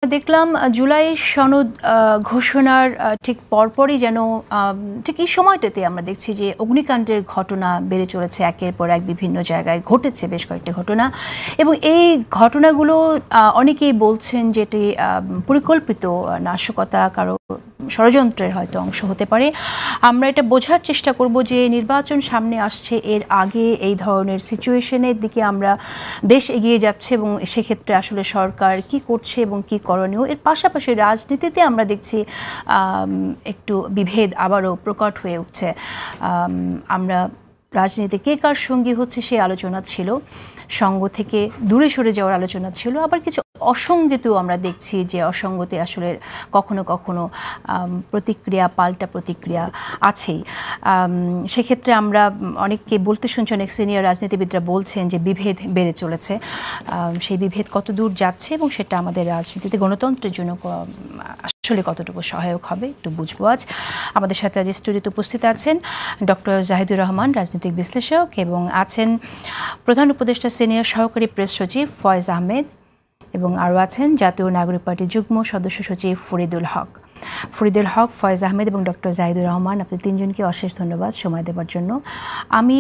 দেখলাম জুলাই সনদ ঘোষণার ঠিক পরপরই যেন ঠিক এই সময়টাতে আমরা দেখছি যে অগ্নিকাণ্ডের ঘটনা বেড়ে চলেছে, একের পর এক বিভিন্ন জায়গায় ঘটেছে বেশ কয়েকটি ঘটনা, এবং এই ঘটনাগুলো অনেকেই বলছেন যে এটি পরিকল্পিত নাশকতা, কারো ষড়যন্ত্রের হয়তো অংশ হতে পারে। আমরা এটা বোঝার চেষ্টা করব যে নির্বাচন সামনে আসছে, এর আগে এই ধরনের সিচুয়েশনের দিকে আমরা দেশ এগিয়ে যাচ্ছে এবং সেক্ষেত্রে আসলে সরকার কি করছে এবং কি করণীয়। এর পাশাপাশি রাজনীতিতে আমরা দেখছি একটু বিভেদ আবারও প্রকট হয়ে উঠছে। আমরা রাজনীতিতে কে কার সঙ্গী হচ্ছে সেই আলোচনা ছিল, সঙ্গ থেকে দূরে সরে যাওয়ার আলোচনা ছিল, আবার কিছু অসঙ্গতিও আমরা দেখছি যে অসঙ্গতি আসলে কখনো কখনো প্রতিক্রিয়া পাল্টা প্রতিক্রিয়া আছেই। সেক্ষেত্রে আমরা অনেককে বলতে শুনছি, অনেক সিনিয়র রাজনীতিবিদরা বলছেন যে বিভেদ বেড়ে চলেছে। সেই বিভেদ কত দূর যাচ্ছে এবং সেটা আমাদের রাজনীতিতে গণতন্ত্রের জন্য আসলে কতটুকু সহায়ক হবে একটু বুঝবো আজ। আমাদের সাথে আজ স্টুডিওতে উপস্থিত আছেন ডক্টর জাহিদুর রহমান, রাজনৈতিক বিশ্লেষক, এবং আছেন প্রধান উপদেষ্টা সিনিয়র সহকারী প্রেস সচিব ফয়েজ আহমেদ, এবং আরও আছেন জাতীয় নাগরিক পার্টির যুগ্ম সদস্য সচিব ফরিদুল হক, ফয়েজ আহমেদ এবং ডক্টর জাহিদুর রহমান। আপনি তিনজনকে অশেষ ধন্যবাদ সময় দেওয়ার জন্য।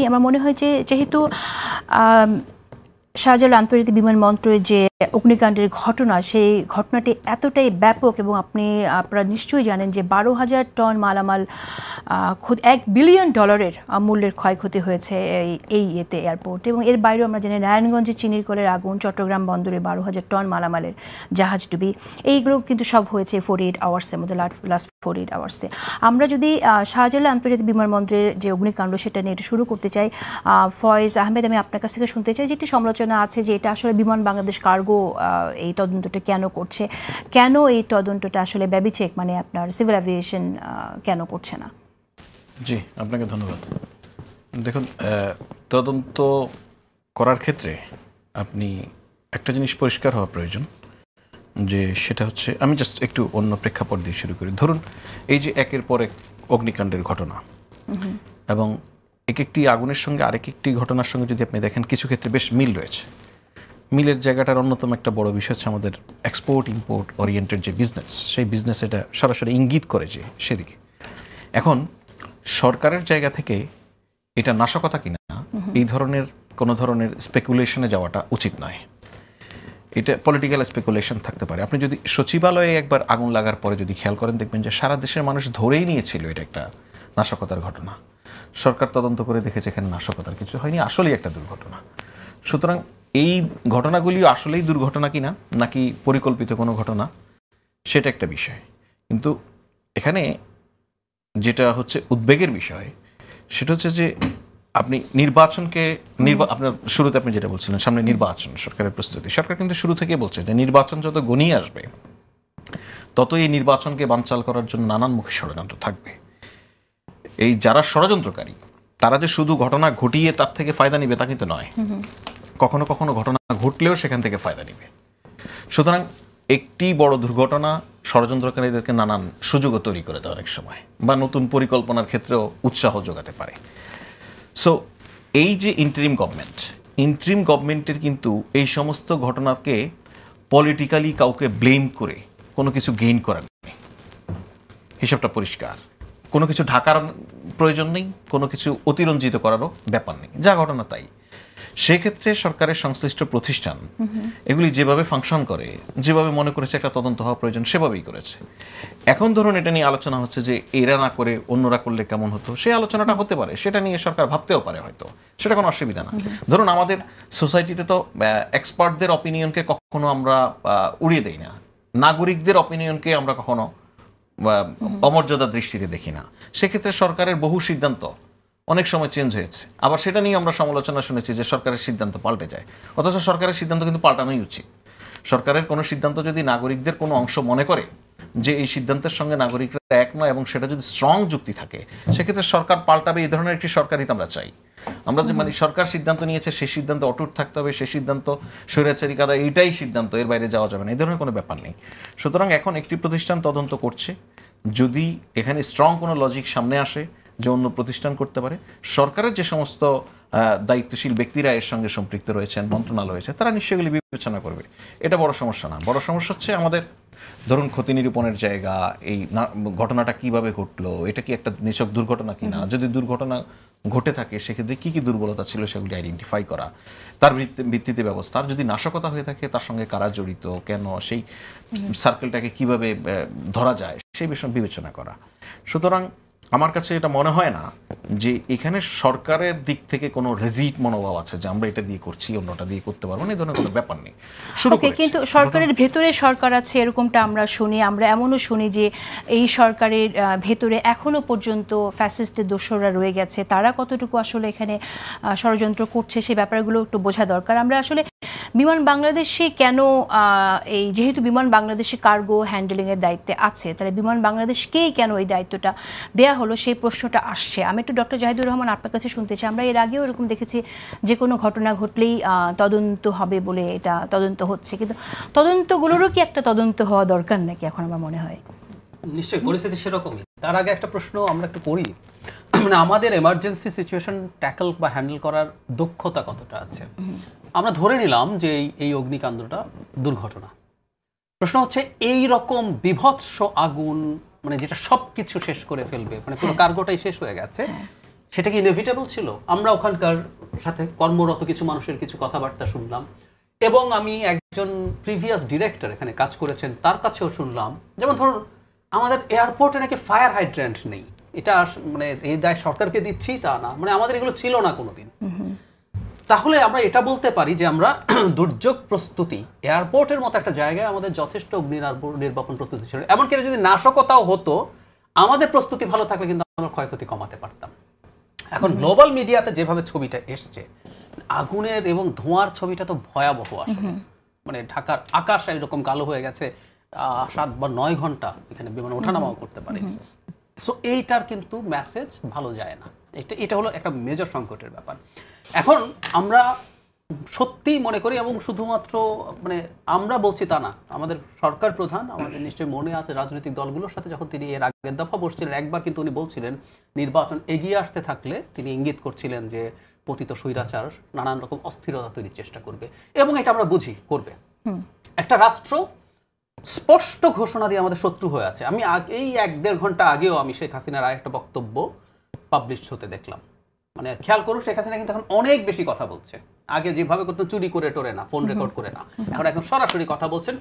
আমার মনে হয় যে যেহেতু শাহজালাল আন্তর্জাতিক বিমানবন্দরের যে অগ্নিকাণ্ডের ঘটনা, সেই ঘটনাটি এতটাই ব্যাপক, এবং আপনারা নিশ্চয়ই জানেন যে 12,000 টন মালামাল, খুদ $1 বিলিয়ন মূল্যের ক্ষয়ক্ষতি হয়েছে এই এয়ারপোর্ট। এবং এর বাইরেও আমরা জানি নারায়ণগঞ্জে চিনির কলের আগুন, চট্টগ্রাম বন্দরে 12,000 টন মালামালের জাহাজ ডুবি, এইগুলো কিন্তু সব হয়েছে 48 আওয়ার্সের মধ্যে, লাস্ট 48 আওয়ার্সে। আমরা যদি শাহজালাল আন্তর্জাতিক বিমানবন্দরের যে অগ্নিকাণ্ড সেটা নিয়ে একটু শুরু করতে চাই, ফয়েজ আহমেদ, আমি আপনার কাছ থেকে শুনতে চাই যে একটি সমালোচনা আছে যে এটা আসলে বিমান বাংলাদেশ কার্গো এই তদন্তটা কেন করছে, কেন এই তদন্তটা আসলে ব্যবিচেক মানে আপনার সিভিল এভিয়েশন কেন করছে না? জি, আপনাকে ধন্যবাদ। দেখুন, তদন্ত করার ক্ষেত্রে আপনি একটা জিনিস পরিষ্কার হওয়া প্রয়োজন, যে সেটা হচ্ছে, আমি জাস্ট একটু অন্য প্রেক্ষাপট দিয়ে শুরু করি। ধরুন এই যে একের পর এক অগ্নিকাণ্ডের ঘটনা, এবং একটি আগুনের সঙ্গে আরেক একটি ঘটনার সঙ্গে যদি আপনি দেখেন, কিছু ক্ষেত্রে বেশ মিল রয়েছে। মিলের জায়গাটার অন্যতম একটা বড় বিষয় হচ্ছে আমাদের এক্সপোর্ট ইম্পোর্ট ওরিয়েন্টেড যে বিজনেস, সেই বিজনেস এটা সরাসরি ইঙ্গিত করে যে সেদিকে। এখন সরকারের জায়গা থেকে এটা নাশকতা কিনা এই ধরনের কোনো ধরনের স্পেকুলেশনে যাওয়াটা উচিত নয়। এটা পলিটিক্যাল স্পেকুলেশন থাকতে পারে। আপনি যদি সচিবালয়ে একবার আগুন লাগার পরে যদি খেয়াল করেন, দেখবেন যে সারা দেশের মানুষ ধরেই নিয়েছিল এটা একটা নাশকতার ঘটনা। সরকার তদন্ত করে দেখেছে এখানে নাশকতার কিছু হয়নি, আসলেই একটা দুর্ঘটনা। সুতরাং এই ঘটনাগুলি আসলেই দুর্ঘটনা কিনা নাকি পরিকল্পিত কোনো ঘটনা, সেটা একটা বিষয়। কিন্তু এখানে যেটা হচ্ছে উদ্বেগের বিষয়, সেটা হচ্ছে যে আপনি নির্বাচনকে আপনার শুরুতে আপনি যেটা বলছিলেন, সামনে নির্বাচন, সরকারের প্রস্তুতি। সরকার কিন্তু শুরু থেকেই বলছে যে নির্বাচন যত ঘনিয়ে আসবে তত এই নির্বাচনকে বানচাল করার জন্য নানানমুখী ষড়যন্ত্র থাকবে। এই যারা ষড়যন্ত্রকারী তারা যে শুধু ঘটনা ঘটিয়ে তার থেকে ফায়দা নিবে তা কিন্তু নয়, কখনো কখনো ঘটনা ঘটলেও সেখান থেকে ফায়দা নিবে। সুতরাং একটি বড় দুর্ঘটনা ষড়যন্ত্রকারীদেরকে নানান সুযোগও তৈরি করে দেয় অনেক সময়, বা নতুন পরিকল্পনার ক্ষেত্রেও উৎসাহ যোগাতে পারে। সো এই যে ইন্টারিম গভর্নমেন্টের কিন্তু এই সমস্ত ঘটনাকে পলিটিক্যালি কাউকে ব্লেম করে কোনো কিছু গেইন করার নেই, হিসাবটা পরিষ্কার। কোনো কিছু ঢাকার প্রয়োজন নেই, কোনো কিছু অতিরঞ্জিত করারও ব্যাপার নেই, যা ঘটনা তাই। সেক্ষেত্রে সরকারের সংশ্লিষ্ট প্রতিষ্ঠান এগুলি যেভাবে ফাংশন করে, যেভাবে মনে করেছে একটা তদন্ত হওয়া প্রয়োজন, সেভাবেই করেছে। এখন ধরুন এটা নিয়ে আলোচনা হচ্ছে যে এরা না করে অন্যরা করলে কেমন হতো, সেই আলোচনাটা হতে পারে, সেটা নিয়ে সরকার ভাবতেও পারে, হয়তো সেটা কোনো অসুবিধা না। ধরুন আমাদের সোসাইটিতে তো এক্সপার্টদের অপিনিয়নকে কখনো আমরা উড়িয়ে দেই না, নাগরিকদের অপিনিয়নকে আমরা কখনো অমর্যাদার দৃষ্টিতে দেখি না। সেক্ষেত্রে সরকারের বহু সিদ্ধান্ত অনেক সময় চেঞ্জ হয়েছে, আবার সেটা নিয়ে আমরা সমালোচনা শুনেছি যে সরকারের সিদ্ধান্ত পাল্টে যায়, অথচ সরকারের সিদ্ধান্ত কিন্তু পাল্টানোই উচিত। সরকারের কোনো সিদ্ধান্ত যদি নাগরিকদের কোনো অংশ মনে করে যে এই সিদ্ধান্তের সঙ্গে নাগরিকরা এক নয় এবং সেটা যদি স্ট্রং যুক্তি থাকে, সেক্ষেত্রে সরকার পাল্টাবে। এই ধরনের একটি সরকারই তো আমরা চাই। আমরা যে মানে সরকার সিদ্ধান্ত নিয়েছে সেই সিদ্ধান্ত অটুট থাকতে হবে, সেই সিদ্ধান্ত স্বৈরাচারী কাদা, এইটাই সিদ্ধান্ত, এর বাইরে যাওয়া যাবে না, এই ধরনের কোনো ব্যাপার নেই। সুতরাং এখন একটি প্রতিষ্ঠান তদন্ত করছে, যদি এখানে স্ট্রং কোনো লজিক সামনে আসে যে অন্য প্রতিষ্ঠান করতে পারে, সরকারের যে সমস্ত দায়িত্বশীল ব্যক্তিরা এর সঙ্গে সম্পৃক্ত রয়েছেন, মন্ত্রণালয় রয়েছে, তারা নিশ্চয়ই এগুলি বিবেচনা করবে। এটা বড় সমস্যা না। বড় সমস্যা হচ্ছে আমাদের ধরুন ক্ষতি নিরূপণের জায়গা, এই ঘটনাটা কিভাবে ঘটলো, এটা কি একটা নিছক দুর্ঘটনা কিনা, যদি দুর্ঘটনা ঘটে থাকে সেক্ষেত্রে কী কী দুর্বলতা ছিল সেগুলি আইডেন্টিফাই করা, তার ভিত্তিতে ব্যবস্থা। আর যদি নাশকতা হয়ে থাকে তার সঙ্গে কারা জড়িত, কেন, সেই সার্কেলটাকে কিভাবে ধরা যায় সেই বিষয়ে বিবেচনা করা। সুতরাং আমার কাছে এটা মনে হয় না যে এখানে সরকারের দিক থেকে কোনো রেজিট মনোভাব আছে যে আমরা এটা দিয়ে করছি অন্যটা দিয়ে করতে পারবো না, এই ধরনের কোনো ব্যাপার নেই। কিন্তু সরকারের ভেতরে সরকার আছে এরকমটা আমরা শুনি, আমরা এমনও শুনি যে এই সরকারের ভেতরে এখনো পর্যন্ত ফ্যাসিস্টের দোসররা রয়ে গেছে, তারা কতটুকু আসলে এখানে ষড়যন্ত্র করছে সেই ব্যাপারগুলো একটু বোঝা দরকার। আমরা আসলে বিমান বাংলাদেশে কেন এই যেহেতু বিমান বাংলাদেশে কার্গো হ্যান্ডেলিংয়ের দায়িত্বে আছে, তাহলে বিমান বাংলাদেশকেই কেন এই দায়িত্বটা দেয়া হলো সেই প্রশ্নটা আসছে। আমি একটু ডক্টর জাহিদুর রহমান আপনার কাছে শুনতে চাই। আমরা এর আগেও এরকম দেখেছি যে কোনো ঘটনা ঘটলেই তদন্ত হবে বলে এটা তদন্ত হচ্ছে, কিন্তু তদন্তগুলোরও কি একটা তদন্ত হওয়া দরকার নাকি এখন আমার মনে হয়? নিশ্চয়ই পরিস্থিতি সেরকমই। তার আগে একটা প্রশ্ন আমরা একটু করি, মানে আমাদের এমার্জেন্সি সিচুয়েশন ট্যাকল বা হ্যান্ডেল করার দক্ষতা কতটা আছে। আমরা ধরে নিলাম যে এই অগ্নিকাণ্ডটা দুর্ঘটনা। প্রশ্ন হচ্ছে এই রকম বিভৎস আগুন, মানে যেটা সব কিছু শেষ করে ফেলবে, মানে পুরো কার্গোটাই শেষ হয়ে গেছে, সেটা কি ইনএভিটেবল ছিল? আমরা ওখানকার সাথে কর্মরত কিছু মানুষের কিছু কথাবার্তা শুনলাম, এবং আমি একজন প্রিভিয়াস ডিরেক্টর এখানে কাজ করেছেন তার কাছেও শুনলাম, যেমন ধরুন আমাদের এয়ারপোর্টে নাকি ফায়ার হাইড্রেন্ট নেই। এটা মানে এই দায় সরকারকে দিচ্ছি তা না, মানে আমাদের এগুলো ছিল না কোনোদিন। তাহলে আমরা এটা বলতে পারি যে আমরা দুর্যোগ প্রস্তুতি, এয়ারপোর্টের মতো একটা জায়গায় আমাদের যথেষ্ট অগ্নি নির্বাপন প্রস্তুতি ছিল। এমনকি যদি নাশকতাও হতো, আমাদের প্রস্তুতি ভালো থাকলে কিন্তু আমরা ক্ষয়ক্ষতি কমাতে পারতাম। এখন গ্লোবাল মিডিয়াতে যেভাবে ছবিটা এসছে, আগুনের এবং ধোঁয়ার ছবিটা তো ভয়াবহ আসলে। মানে ঢাকার আকাশ এরকম কালো হয়ে গেছে, 7 বা 9 ঘন্টা এখানে বিমান ওঠানামাও করতে পারে। সো এইটার কিন্তু মেসেজ ভালো যায় না। এটা হলো একটা মেজর সংকটের ব্যাপার। এখন আমরা সত্যি মনে করি, এবং শুধুমাত্র মানে আমরা বলছি তা না, আমাদের সরকার প্রধান, আমাদের নিশ্চয়ই মনে আছে রাজনৈতিক দলগুলোর সাথে যখন তিনি এর আগের দফা বসছিলেন, একবার কিন্তু উনি বলছিলেন নির্বাচন এগিয়ে আসতে থাকলে তিনি ইঙ্গিত করছিলেন যে পতিত স্বৈরাচার নানান রকম অস্থিরতা তৈরির চেষ্টা করবে, এবং এটা আমরা বুঝি করবে। একটা রাষ্ট্র স্পষ্ট ঘোষণা দিয়ে আমাদের শত্রু হয়ে আছে। আমি এই 1-1.5 ঘন্টা আগেও আমি শেখ হাসিনার আরেকটা বক্তব্য পাবলিশ হতে দেখলাম। মানে খেয়াল করুন, শেখ হাসিনা কিন্তু এখন অনেক বেশি কথা বলছে। আগে যেভাবে করতেন চুরি করে টোরে না, ফোন রেকর্ড করে না, এখন একদম সরাসরি কথা বলছেন,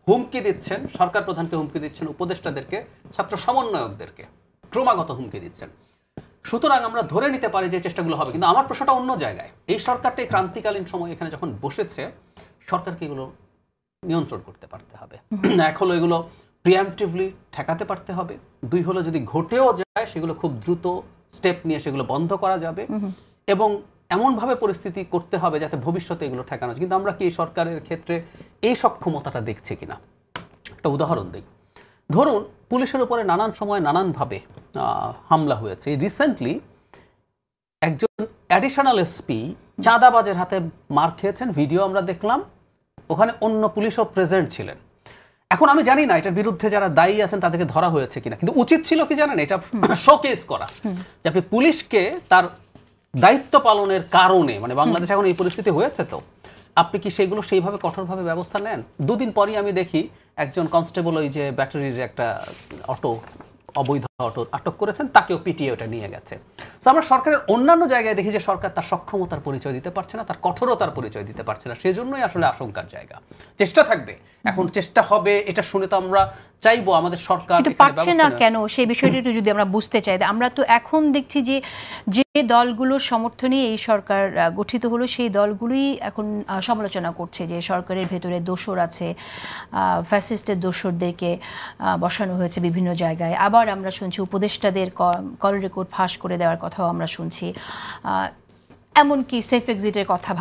হুমকি দিচ্ছেন, সরকার প্রধানকে হুমকি দিচ্ছেন, উপদেষ্টাদেরকে, ছাত্র সমন্বয়কদেরকে ক্রমাগত হুমকি দিচ্ছেন। সুতরাং আমরা ধরে নিতে পারি যে চেষ্টাগুলো হবে, কিন্তু আমার প্রশ্নটা অন্য জায়গায়। এই সরকারটাই ক্রান্তিকালীন সময় এখানে যখন বসেছে, সরকারকে এগুলো নিয়ন্ত্রণ করতে পারতে হবে। এক হলো এগুলো প্রিএম্পটিভলি ঠেকাতে পারতে হবে, 2 হলো যদি ঘটেও যায় সেগুলো খুব দ্রুত স্টেপ নিয়ে সেগুলো বন্ধ করা যাবে, এবং এমনভাবে পরিস্থিতি করতে হবে যাতে ভবিষ্যতে এগুলো ঠেকানো যায়। কিন্তু আমরা কি এই সরকারের ক্ষেত্রে এই সক্ষমতাটা দেখছি কিনা? একটা উদাহরণ দিই। ধরুন পুলিশের উপরে নানান সময় নানানভাবে হামলা হয়েছে। রিসেন্টলি একজন অ্যাডিশনাল এসপি চাঁদাবাজের হাতে মার খেয়েছেন, ভিডিও আমরা দেখলাম, ওখানে অন্য পুলিশও প্রেজেন্ট ছিলেন। এখন আমি জানি না এটার বিরুদ্ধে যারা দায়ী আছেন তাদেরকে ধরা হয়েছে কিনা, কিন্তু উচিত ছিল কি জানেন, এটা শোকেস করা, যে আপনি পুলিশকে তার দায়িত্ব পালনের কারণে, মানে বাংলাদেশ এখন এই পরিস্থিতি হয়েছে, তো আপনি কি সেগুলো সেইভাবে কঠোরভাবে ব্যবস্থা নেন? 2 দিন পরই আমি দেখি একজন কনস্টেবল ওই যে ব্যাটারির একটা অটো, অবৈধ অটো আটক করেছেন, তাকেও পিটিয়ে ওটা নিয়ে গেছে। সো আমরা সরকারের অন্যান্য জায়গায় দেখি যে সরকার তার সক্ষমতার পরিচয় দিতে পারছে না, তার কঠোরতার পরিচয় দিতে পারছে না। সেজন্যই আসলে আশঙ্কার জায়গা। চেষ্টা থাকবে, এখন চেষ্টা হবে, এটা শুনে তো আমরা চাইবো আমাদের সরকার পারছে না কেন, সেই বিষয়টি একটু যদি আমরা বুঝতে চাই। আমরা তো এখন দেখছি যে যে দলগুলোর সমর্থনে এই সরকার গঠিত হলো, সেই দলগুলোই এখন সমালোচনা করছে যে সরকারের ভেতরে দোসর আছে, ফ্যাসিস্টের দোসরদেরকে বসানো হয়েছে বিভিন্ন জায়গায়। আবার আমরা শুনছি উপদেষ্টাদের কল রেকর্ড ফাঁস করে দেওয়ার কথাও আমরা শুনছি, এমনকি সেফ এক্সিটের কথা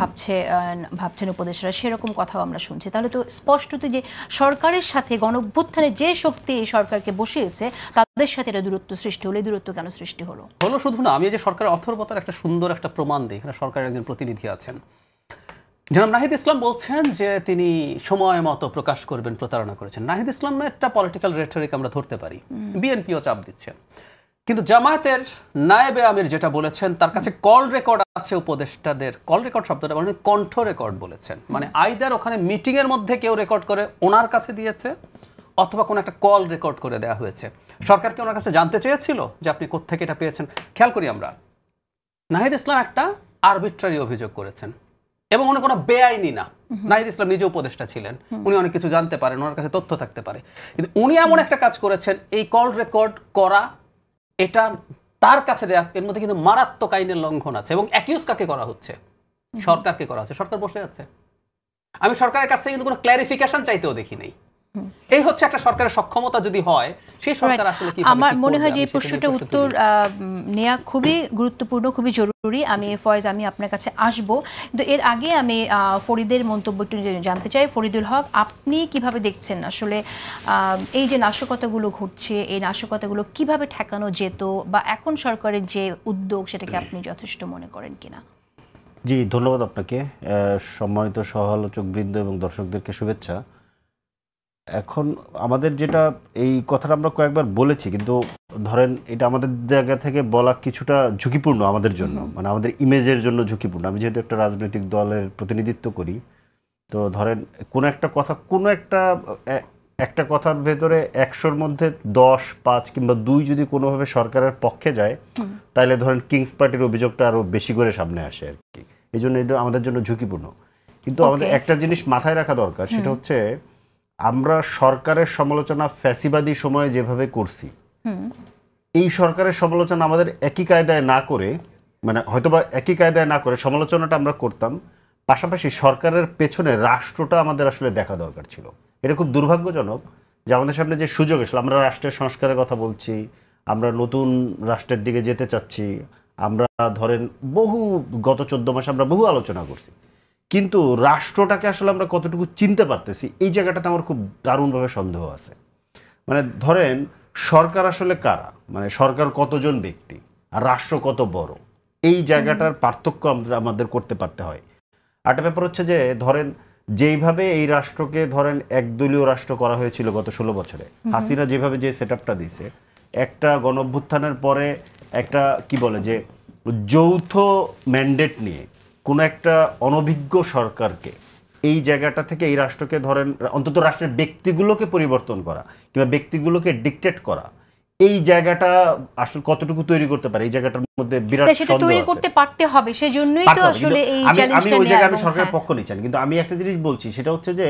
ভাবছেন উপদেষ্টারা, সেরকম কথাও আমরা শুনছি। তাহলে তো স্পষ্টত যে সরকারের সাথে গণঅভ্যুত্থানে যে শক্তি এই সরকারকে বসিয়েছে তাদের সাথে এটা দূরত্ব সৃষ্টি হলো। দূরত্ব কেন সৃষ্টি হলো? শুধু না, আমি যে সরকারের অথর্বতার একটা সুন্দর একটা প্রমাণ দিই। এখানে সরকারের একজন প্রতিনিধি আছেন, জনাব নাহিদ ইসলাম, বলছেন যে তিনি সময় মতো প্রকাশ করবেন প্রতারণা করেছেন। নাহিদ ইসলাম একটা পলিটিক্যাল রেটরিক আমরা ধরতে পারি, বিএনপিও চাপ দিচ্ছে, কিন্তু জামায়াতের নায়েবে আমির যেটা বলেছেন, তার কাছে কল রেকর্ড আছে উপদেষ্টাদের। কল রেকর্ড শব্দটা মানে কণ্ঠ রেকর্ড বলেছেন, মানে আইদার ওখানে মিটিং এর মধ্যে কেউ রেকর্ড করে ওনার কাছে দিয়েছে, অথবা কোনো একটা কল রেকর্ড করে দেওয়া হয়েছে। সরকারকে ওনার কাছে জানতে চেয়েছিল যে আপনি কোত্থেকে এটা পেয়েছেন? খেয়াল করি আমরা, নাহিদ ইসলাম একটা আরবিট্রারি অভিযোগ করেছেন এবং উনি কোনো বেআইনি না। নাহিদ ইসলাম নিজে উপদেষ্টা ছিলেন, উনি অনেক কিছু জানতে পারেন, ওনার কাছে তথ্য থাকতে পারে, কিন্তু উনি এমন একটা কাজ করেছেন, এই কল রেকর্ড করা, এটা তার কাছে দেয়া, এর মধ্যে কিন্তু মারাত্মক আইনের লঙ্ঘন আছে। এবং অ্যাকিউজ কাকে করা হচ্ছে? সরকারকে করা হচ্ছে। সরকার বসে আছে। আমি সরকারের কাছ থেকে কিন্তু কোনো ক্লারিফিকেশন চাইতেও দেখি নাই। এই হচ্ছে একটা সরকারের সক্ষমতা যদি হয়, সেই সরকার আসলে কি আমার মনে হয় যে এই প্রশ্নটার উত্তর নেওয়া খুবই গুরুত্বপূর্ণ, খুবই জরুরি। আমি ফয়েজ, আমি আপনার কাছে আসব, কিন্তু এর আগে আমি ফরিদের মন্তব্য একটু জানতে চাই। ফরিদুল হক, আপনি কিভাবে দেখছেন আসলে এই যে নাশকতাগুলো ঘটছে, এই নাশকতাগুলো কিভাবে ঠেকানো যেত, বা এখন সরকারের যে উদ্যোগ সেটাকে আপনি যথেষ্ট মনে করেন কিনা? জি, ধন্যবাদ আপনাকে। সম্মানিত সহ-আলোচকবৃন্দ এবং দর্শকদেরকে শুভেচ্ছা। এখন আমাদের যেটা, এই কথাটা আমরা কয়েকবার বলেছি, কিন্তু ধরেন এটা আমাদের জায়গা থেকে বলা কিছুটা ঝুঁকিপূর্ণ আমাদের জন্য, মানে আমাদের ইমেজের জন্য ঝুঁকিপূর্ণ। আমি যেহেতু একটা রাজনৈতিক দলের প্রতিনিধিত্ব করি, তো ধরেন কোনো একটা কথা, কোনো একটা কথার ভেতরে 100-র মধ্যে 10, 5 কিংবা 2 যদি কোনোভাবে সরকারের পক্ষে যায়, তাহলে ধরেন কিংস পার্টির অভিযোগটা আরও বেশি করে সামনে আসে আর কি। এই জন্য এটা আমাদের জন্য ঝুঁকিপূর্ণ। কিন্তু আমাদের একটা জিনিস মাথায় রাখা দরকার, সেটা হচ্ছে আমরা সরকারের সমালোচনা ফ্যাসিবাদী সময়ে যেভাবে করছি, এই সরকারের সমালোচনা আমাদের একই কায়দায় না করে, মানে হয়তোবা একই কায়দায় না করে সমালোচনাটা আমরা করতাম, পাশাপাশি সরকারের পেছনে রাষ্ট্রটা আমাদের আসলে দেখা দরকার ছিল। এটা খুব দুর্ভাগ্যজনক যে আমাদের সামনে যে সুযোগ আসলে, আমরা রাষ্ট্রের সংস্কারের কথা বলছি, আমরা নতুন রাষ্ট্রের দিকে যেতে চাচ্ছি, আমরা ধরেন গত 14 মাসে আমরা বহু আলোচনা করছি, কিন্তু রাষ্ট্রটাকে আসলে আমরা কতটুকু চিনতে পারতেছি, এই জায়গাটাতে আমার খুব দারুণভাবে সন্দেহ আছে। মানে ধরেন সরকার আসলে কারা, মানে সরকার কতজন ব্যক্তি আর রাষ্ট্র কত বড়, এই জায়গাটার পার্থক্য আমাদের করতে পারতে হয়। আরেকটা ব্যাপার হচ্ছে যে ধরেন যেইভাবে এই রাষ্ট্রকে ধরেন একদলীয় রাষ্ট্র করা হয়েছিল গত 16 বছরে, হাসিনা যেভাবে যে সেটআপটা দিয়েছে, একটা গণঅভ্যুত্থানের পরে একটা কি বলে যে যৌথ ম্যান্ডেট নিয়ে কোনো একটা অনভিজ্ঞ সরকারকে এই জায়গাটা থেকে এই রাষ্ট্রকে ধরেন অন্তত রাষ্ট্রের ব্যক্তিগুলোকে পরিবর্তন করা কিংবা ব্যক্তিগুলোকে ডিকটেট করা, এই জায়গাটা আসলে কতটুকু তৈরি করতে পারে, এই জায়গাটার মধ্যে বিরাট সন্দেহ আছে। তৈরি করতে পারতে হবে, সেজন্যই তো আসলে এই চ্যালেঞ্জটা আমি ওই জায়গায় আমি সরকারের পক্ষ নিচ্ছি, কিন্তু আমি একটা জিনিস বলছি, সেটা হচ্ছে যে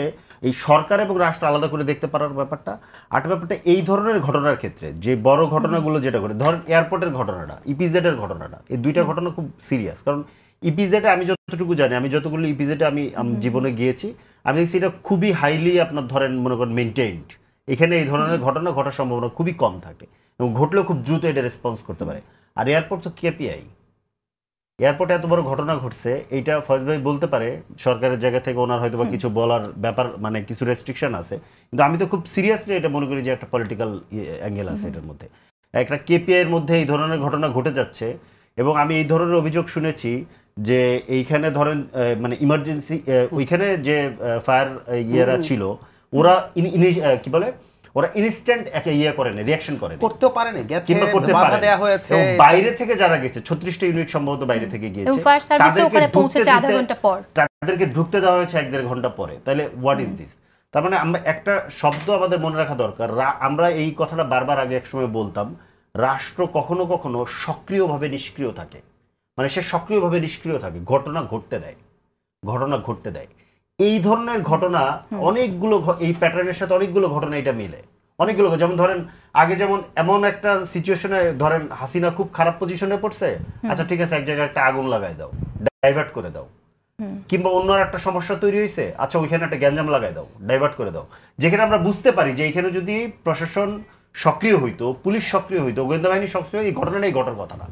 এই সরকার এবং রাষ্ট্র আলাদা করে দেখতে পারার ব্যাপারটা। আর ব্যাপারটা এই ধরনের ঘটনার ক্ষেত্রে যে বড় ঘটনাগুলো যেটা করে, ধরেন এয়ারপোর্টের ঘটনাটা, ইপিজেড এর ঘটনাটা, এই দুইটা ঘটনা খুব সিরিয়াস। কারণ ইপিজেডে আমি যতটুকু জানি, আমি যতগুলো ইপিজেডে আমি জীবনে গিয়েছি, আমি দেখছি এটা খুবই হাইলি আপনার ধরেন মনে করেন মেনটেইনড। এখানে এই ধরনের ঘটনা ঘটার সম্ভাবনা খুবই কম থাকে এবং ঘটলেও খুব দ্রুত এটা রেসপন্স করতে পারে। আর এয়ারপোর্ট তো কেপিআই, এয়ারপোর্টে এত বড় ঘটনা ঘটছে, এইটা ফয়েজ ভাই বলতে পারে সরকারের জায়গা থেকে ওনার হয়তো বা কিছু বলার ব্যাপার, মানে কিছু রেস্ট্রিকশন আছে, কিন্তু আমি তো খুব সিরিয়াসলি এটা মনে করি যে একটা পলিটিক্যাল অ্যাঙ্গেল আছে এটার মধ্যে। একটা কেপিআই এর মধ্যে এই ধরনের ঘটনা ঘটে যাচ্ছে এবং আমি এই ধরনের অভিযোগ শুনেছি যে এইখানে ধরেন মানে ইমার্জেন্সি ওইখানে যে ফায়ার ইয়েরা ছিল, ওরা কি বলে, ওরা ইনস্ট্যান্ট একটা করেন, রিঅ্যাকশন করেন, করতেও পারেনি, গেছে বাধা দেয়া হয়েছে। বাইরে থেকে যারা গেছে 36টা ইউনিট সম্ভবত বাইরে থেকে গিয়েছে, তাদেরকে ঢুকতে দেওয়া হয়েছে 1-1.5 ঘন্টা পরে। তাহলে হোয়াট ইজ দিস? তার মানে আমরা একটা শব্দ আমাদের মনে রাখা দরকার, আমরা এই কথাটা বারবার আগে এক সময় বলতাম, রাষ্ট্র কখনো কখনো সক্রিয়ভাবে নিষ্ক্রিয় থাকে, মানে সে সক্রিয়ভাবে নিষ্ক্রিয় থাকে, ঘটনা ঘটতে দেয়। এই ধরনের ঘটনা অনেকগুলো, এই প্যাটার্নের সাথে অনেকগুলো ঘটনা এটা মিলে, অনেকগুলো। যেমন ধরেন আগে যেমন এমন একটা সিচুয়েশনে ধরেন হাসিনা খুব খারাপ পজিশনে পড়ছে, আচ্ছা ঠিক আছে এক জায়গায় একটা আগুন লাগাই দাও, ডাইভার্ট করে দাও, কিংবা অন্য একটা সমস্যা তৈরি হয়েছে, আচ্ছা ওইখানে একটা গ্যাঞ্জাম লাগাই দাও, ডাইভার্ট করে দাও। যেখানে আমরা বুঝতে পারি যে এইখানে যদি প্রশাসন সক্রিয় হইতো, পুলিশ সক্রিয় হইতো, গোয়েন্দা বাহিনী সক্রিয়, এই ঘটনাটাই ঘটার কথা না।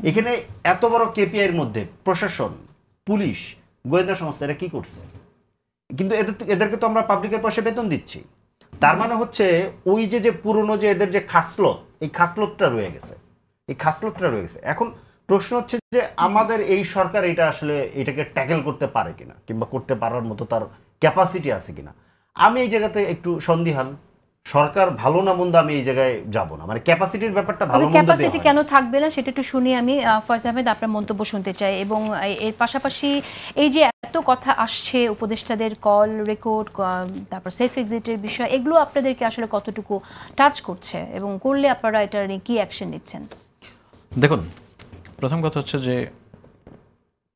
এখানে এত বড় কেপিআই এর মধ্যে প্রশাসন, পুলিশ, গোয়েন্দা সংস্থা এরা কি করছে? কিন্তু এদেরকে তো আমরা পাবলিকের পয়সা বেতন দিচ্ছি। তার মানে হচ্ছে ওই যে পুরনো যে এদের যে খাসলত, এই খাসলতটা রয়ে গেছে, এখন প্রশ্ন হচ্ছে যে আমাদের এই সরকার এটা আসলে এটাকে ট্যাকেল করতে পারে কিনা, কিংবা করতে পারার মতো তার ক্যাপাসিটি আছে কিনা। আমি এই জায়গাতে একটু সন্দিহান। সরকার ভালো না মন্দ আমি এই জায়গায় যাব না, মানে ক্যাপাসিটির ব্যাপারটা ভালো মন্দ ক্যাপাসিটি কেন থাকবে না সেটা একটু শুনি আমি। ফয়সাল আহমেদ, আপনার মন্তব্য শুনতে চাই। এবং এর পাশাপাশি এই যে এত কথা আসছে উপদেষ্টাদের কল রেকর্ড, তারপর সেফ এক্সিটের বিষয়, এগুলো আপনাদেরকে আসলে কতটুকু টাচ করছে এবং করলে আপনারা এটা নিয়ে কি অ্যাকশন নিচ্ছেন? দেখুন, প্রথম কথা হচ্ছে যে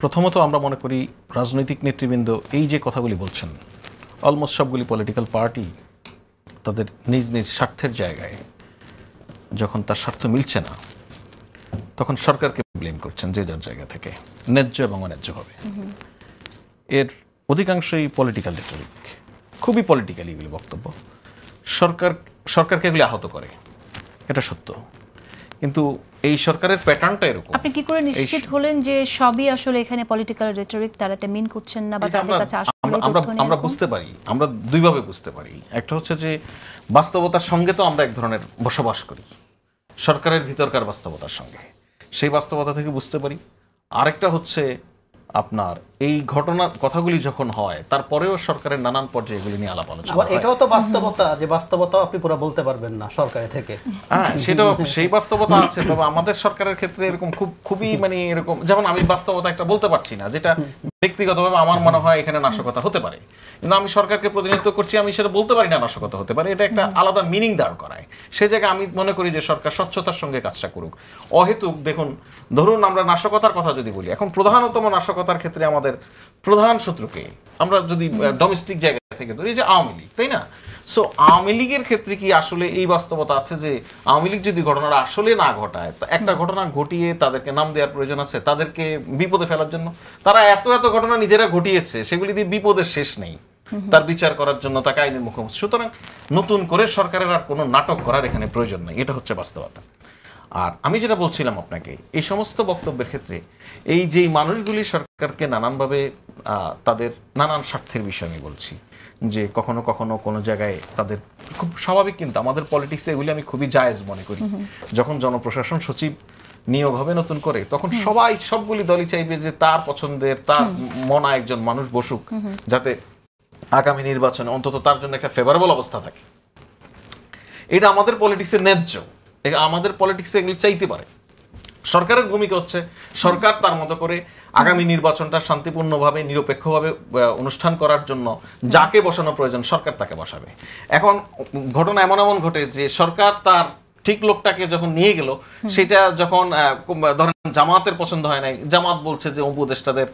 প্রথমত আমরা মনে করি রাজনৈতিক নেতৃবৃন্দ এই যে কথাগুলি বলছেন, অলমোস্ট সবগুলি পলিটিক্যাল পার্টি তাদের নিজ নিজ স্বার্থের জায়গায় যখন তার স্বার্থ মিলছে না তখন সরকারকে ব্লেম করছেন যে যার জায়গা থেকে, ন্যায্য এবং অন্যায্যভাবে। এর অধিকাংশই পলিটিক্যাল রেটরিক, খুবই পলিটিক্যালি এগুলি বক্তব্য। সরকারকে এগুলি আহত করে, এটা সত্য। কিন্তু এই সরকারের প্যাটার্নটা এরকম। আপনি কি করে নিশ্চিত হলেন যে সবই আসলে এখানে পলিটিক্যাল রেটরিক, তারা এটা মিন করছেন না বা তাদের কাছে আসলে আমরা বুঝতে পারি, আমরা দুইভাবে বুঝতে পারি। একটা হচ্ছে যে বাস্তবতার সঙ্গে তো আমরা এক ধরনের বসবাস করি, সরকারের ভিতরকার বাস্তবতার সঙ্গে, সেই বাস্তবতা থেকে বুঝতে পারি। আরেকটা হচ্ছে আপনার এই ঘটনার কথাগুলি যখন হয় তারপরেও সরকারের নানান পর্যায়ে এগুলি নিয়ে আলাপ আলোচনা হয়। এটাও তো বাস্তবতা, যে বাস্তবতা আপনি পুরো বলতে পারবেন না সরকারের থেকে। হ্যাঁ, সেটাও সেই বাস্তবতা আছে। তবে আমাদের সরকারের ক্ষেত্রে এরকম খুবই মানে এরকম, যেমন আমি বাস্তবতা একটা বলতে পারছি না, যেটা ব্যক্তিগতভাবে আমার মনে হয় এখানে নাশকতা হতে পারে, কিন্তু আমি সরকারকে প্রতিনিধিত্ব করছি, আমি সেটা বলতে পারি না নাশকতা হতে পারে। এটা একটা আলাদা মিনিং দাঁড় করায়। সেই জায়গায় আমি মনে করি যে সরকার স্বচ্ছতার সঙ্গে কাজটা করুক। অহেতুক দেখুন, ধরুন আমরা নাশকতার কথা যদি বলি, এখন প্রধানতম নাশকতার ক্ষেত্রে আমাদের প্রধান শত্রুকে আমরা যদি ডোমেস্টিক জায়গা থেকে ধরি, যে আওয়ামী লীগ, তাই না? সো আওয়ামী লীগের ক্ষেত্রে কি আসলে এই বাস্তবতা আছে যে আওয়ামী লীগ যদি ঘটনাটা আসলে না ঘটায়, একটা ঘটনা ঘটিয়ে তাদেরকে নাম দেওয়ার প্রয়োজন আছে তাদেরকে বিপদে ফেলার জন্য? তারা এত ঘটনা নিজেরা ঘটিয়েছে, সেগুলি দিয়ে বিপদের শেষ নেই, তার বিচার করার জন্য তাকে আইনের মুখোমুখি। সুতরাং নতুন করে সরকারের আর কোনো নাটক করার এখানে প্রয়োজন নেই, এটা হচ্ছে বাস্তবতা। আর আমি যেটা বলছিলাম আপনাকে, এই সমস্ত বক্তব্যের ক্ষেত্রে এই যে মানুষগুলি সরকারকে নানানভাবে তাদের নানান স্বার্থের বিষয় আমি বলছি, যে কখনো কখনো কোনো জায়গায় তাদের খুব স্বাভাবিক, কিন্তু আমাদের পলিটিক্সে এগুলি আমি খুবই জায়েজ মনে করি। যখন জনপ্রশাসন সচিব নিয়োগ হবে নতুন করে, তখন সবগুলি দলই চাইবে যে তার পছন্দের, তার মনা একজন মানুষ বসুক, যাতে আগামী নির্বাচনে অন্তত তার জন্য একটা ফেভারেবল অবস্থা থাকে। এটা আমাদের পলিটিক্সের ন্যায্য, আমাদের পলিটিক্সে এগুলি চাইতে পারে। সরকারের ভূমিকা হচ্ছে সরকার তার মতো করে আগামী নির্বাচনটা শান্তিপূর্ণভাবে নিরপেক্ষভাবে অনুষ্ঠান করার জন্য যাকে বসানো প্রয়োজন সরকার তাকে বসাবে। এখন ঘটনা এমন ঘটে যে সরকার তার ঠিক লোকটাকে যখন নিয়ে গেল, সেটা যখন ধরেন জামাতের পছন্দ হয় নাই, জামাত বলছে যে উপদেষ্টাদের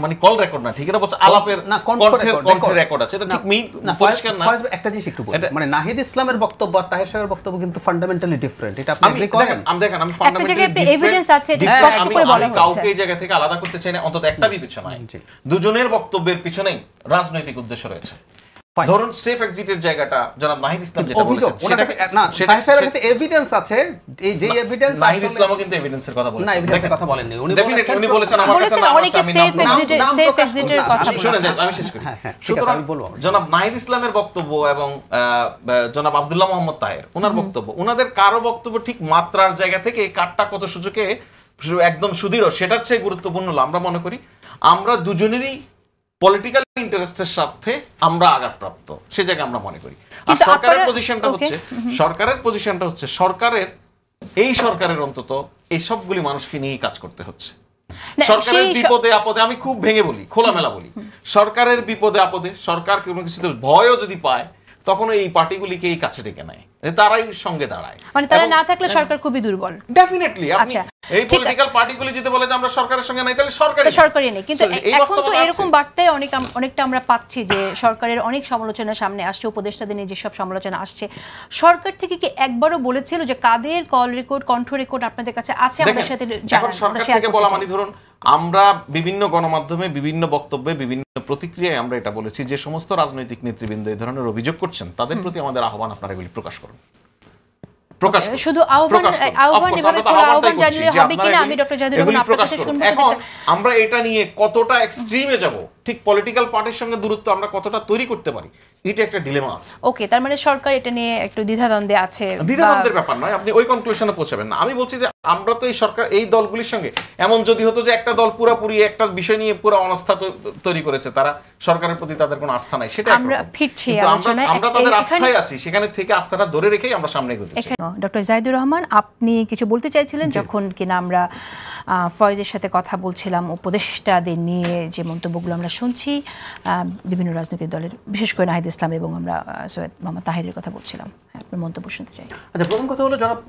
মানে কল রেকর্ড না, ঠিক এটা বলছে আলাপের কণ্ঠের রেকর্ড আছে, এটা ঠিক পরিষ্কার না। একটা জিনিস একটু বলি, মানে নাহিদ ইসলামের বক্তব্য আর তাহের সাহেবের বক্তব্য কিন্তু ফান্ডামেন্টালি ডিফারেন্ট। এটা আপনি এগ্রি করেন? আমি ফান্ডামেন্টালি এভিডেন্স আছে, এটা স্পষ্ট করে বলা হচ্ছে। কাউকে এই জায়গা থেকে আলাদা করতে চাই না, অন্তত একটা বিবেচনায় দুজনের বক্তব্যের পিছনেই রাজনৈতিক উদ্দেশ্য রয়েছে। ধরুন সেফ এক্সিটের জায়গাটা জনাব নাহিদ ইসলাম যেটা বলেছেন, সেটা তাহের কাছে এভিডেন্স আছে, এই যে এভিডেন্স নাহিদ ইসলামও কিন্তু এভিডেন্সের কথা বলেছেন। না, এভিডেন্সের কথা বলেননি উনি, উনি বলেছেন আমার কাছে নাম আছে, আমি সেফ এক্সিটের কথা শুনে দেন, আমি শেষ করি। সুতরাং জনাব নাহিদ ইসলামের বক্তব্য এবং জনাব আব্দুল্লাহ মোহাম্মদ তাহের ওনার বক্তব্য, ওনাদের কারো বক্তব্য ঠিক মাত্রার জায়গা থেকে কাটটা কত সুযোগে একদম সুদৃঢ়, সেটার চেয়ে গুরুত্বপূর্ণ হলো আমরা মনে করি আমরা দুজনেরই পলিটিক্যাল ইন্টারেস্টের সাথে আমরা আঘাতপ্রাপ্ত, সে জায়গায় আমরা মনে করি। আর সরকারের পজিশনটা হচ্ছে সরকারের অন্তত এই সবগুলি মানুষকে নিয়ে কাজ করতে হচ্ছে। সরকারের বিপদে আপদে, আমি খুব ভেঙে বলি, খোলামেলা বলি, সরকারের বিপদে আপদে সরকার কোনো কিছুতে ভয়ও যদি পায়, তখন এই পার্টিগুলিকে এই কাছে ডেকে নেয়, তারাই সঙ্গে দাঁড়ায়। মানে তারা না থাকলে সরকার খুবই দুর্বল। ডেফিনেটলি আপনি এই পলিটিক্যাল পার্টিগুলি যদি বলে যে আমরা সরকারের সঙ্গে নাই, তাহলে সরকারই নেই। কিন্তু এখন তো এরকম বার্তায় অনেকটা আমরা পাচ্ছি যে সরকারের অনেক সমালোচনা সামনে আসছে, উপদেষ্টাদের নিয়ে যেসব সমালোচনা আসছে, সরকার থেকে কি একবারও বলেছিল যে কাদের কল রেকর্ড, কণ্ঠ রেকর্ড আপনাদের কাছে আছে, আমাদের সাথে জানান? সরকার থেকে বলা মানে ধরুন আমরা বিভিন্ন গণমাধ্যমে বিভিন্ন বক্তব্যে বিভিন্ন প্রতিক্রিয়ায় আমরা এটা বলেছি যে সমস্ত রাজনৈতিক নেতৃবৃন্দ এই ধরনের অভিযোগ করছেন তাদের প্রতি আমাদের আহ্বান, আপনারা এগুলি প্রকাশ করুন। শুধু আহ্বান জানিয়ে হবে কিনা আমি ডক্টর জাহিদুর রহমান আপনার কাছে শুনবো। এখন আমরা এটা নিয়ে কতটা এক্সট্রিমে যাব, ঠিক পলিটিক্যাল পার্টির সঙ্গে দূরত্ব আমরা কতটা তৈরি করতে পারি, এটা একটা ডিলেমা আছে। ওকে, তার মানে সরকার এটা নিয়ে একটু দ্বিধাদ্বন্দ্বে আছে। দ্বিধাদ্বন্দ্বের ব্যাপার নয়, আপনি ওই কনক্লুশনে পৌঁছাবেন না। আমি বলছি যে আমরা তো এই সরকার এই দলগুলির সঙ্গে এমন যদি হতো যে একটা দল পুরোপুরি একটা বিষয় নিয়ে পুরো অনাস্থা তৈরি করেছে, তারা সরকারের প্রতি তাদের কোনো আস্থা নাই, সেটা আমরা ফিরছি আমরা তাদের আস্থায় আছি, সেখানে থেকে আস্থাটা ধরে রেখেই আমরা সামনে এগোতেছি। ডক্টর জাহিদুর রহমান, আপনি কিছু বলতে চাইছিলেন যখন কিনা আমরা ফয়েজের সাথে কথা বলছিলাম উপদেষ্টাদের নিয়ে যে মন্তব্যগুলো আমরা শুনছি বিভিন্ন রাজনৈতিক দলের, বিশেষ করে নাহিদ ইসলাম এবং আমরা সৈয়দ মোহাম্মদ তাহেরের কথা বলছিলাম। আপনার মন্তব্য শুনতে চাই। আচ্ছা, প্রথম কথা হলো জনাব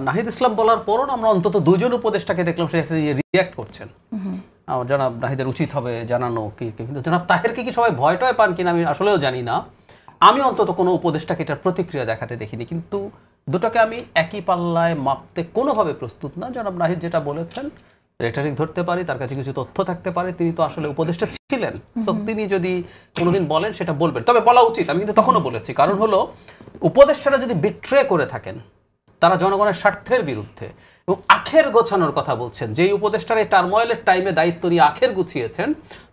নাহিদ ইসলাম বলার পরও আমরা অন্তত দুজন উপদেষ্টাকে দেখলাম সেটা রিঅ্যাক্ট করছেন। জনাব নাহিদের উচিত হবে জানানো কি, কিন্তু জনাব তাহেরকে কি সবাই ভয় টয় পান কিনা আমি আসলেও জানি না। আমি অন্তত কোনো উপদেষ্টাকে এটার প্রতিক্রিয়া দেখাতে দেখিনি, কিন্তু দুটোকে আমি একই পাল্লায় মাপতে কোনোভাবে প্রস্তুত না। জনাব নাহিদ যেটা বলেছেন রেটারিক ধরতে পারি, তার কাছে কিছু তথ্য থাকতে পারে, তিনি তো আসলে উপদেষ্টা ছিলেন, তো তিনি যদি কোনোদিন বলেন সেটা বলবেন, তবে বলা উচিত। আমি কিন্তু তখনও বলেছি, কারণ হলো উপদেষ্টারা যদি বিট্রে করে থাকেন, তারা জনগণের স্বার্থের বিরুদ্ধে এবং আখের গোছানোর কথা বলছেন, যেই উপদেষ্টারা এই টার্ময়েলের টাইমে দায়িত্ব নিয়ে আখের গুছিয়েছেন,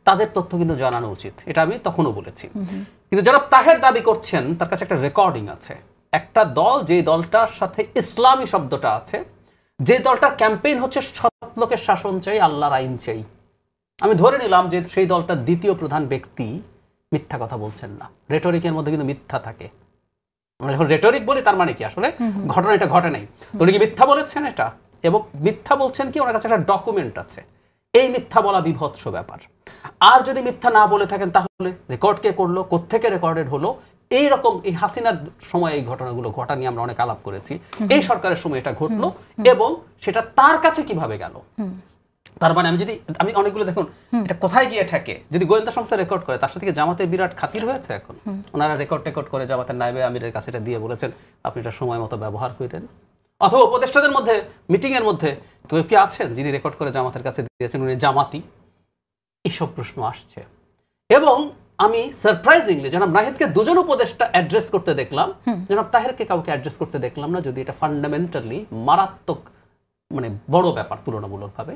তাদের তথ্য কিন্তু জানানো উচিত, এটা আমি তখনও বলেছি। কিন্তু যারা তাহের দাবি করছেন তার কাছে একটা রেকর্ডিং আছে, একটা দল যেই দলটার সাথে ইসলামী শব্দটা আছে, যে দলটার ক্যাম্পেইন হচ্ছে সৎ লোকের শাসন চাই, আল্লাহর আইন চাই, আমি ধরে নিলাম যে সেই দলটার দ্বিতীয় প্রধান ব্যক্তি মিথ্যা কথা বলছেন না। রেটরিকের মধ্যে কিন্তু মিথ্যা থাকে, আমরা যখন রেটরিক বলি তার মানে কি আসলে ঘটনা এটা ঘটে নাই, তো উনি কি মিথ্যা বলেছেন এটা, এবং মিথ্যা বলছেন কি ওনার কাছে একটা ডকুমেন্ট আছে। এই মিথ্যা বলা বিভৎস ব্যাপার। আর যদি মিথ্যা না বলে থাকেন তাহলে রেকর্ড কে করলো, কোত্থেকে রেকর্ডেড হলো, এইরকম এই হাসিনার সময় এই ঘটনাগুলো ঘটা নিয়ে আমরা অনেক আলাপ করেছি। এই সরকারের সময় এটা ঘটলো এবং সেটা তার কাছে কিভাবে গেল। তার মানে আমি অনেকগুলো দেখুন এটা কোথায় গিয়ে ঠেকে, যদি গোয়েন্দা সংস্থা রেকর্ড করে, তার সাথে জামাতের বিরাট খাতির হয়েছে। এখন ওনারা রেকর্ড করে জামাতের নায়েবে আমিরের কাছে এটা দিয়ে বলেছেন আপনি এটা সময় মতো ব্যবহার করেন, অথবা উপদেষ্টাদের মধ্যে মিটিং এর মধ্যে কেউ কি আছেন যিনি রেকর্ড করে জামাতের কাছে দিয়েছেন, উনি জামাতি। এইসব প্রশ্ন আসছে এবং আমি সারপ্রাইজিংলি জনাব নাহিদকে দুজন উপদেষ্টা অ্যাড্রেস করতে দেখলাম, জনাব তাহেরকে কাউকে অ্যাড্রেস করতে দেখলাম না, যদি এটা ফান্ডামেন্টালি মারাত্মক মানে বড় ব্যাপার তুলনামূলকভাবে।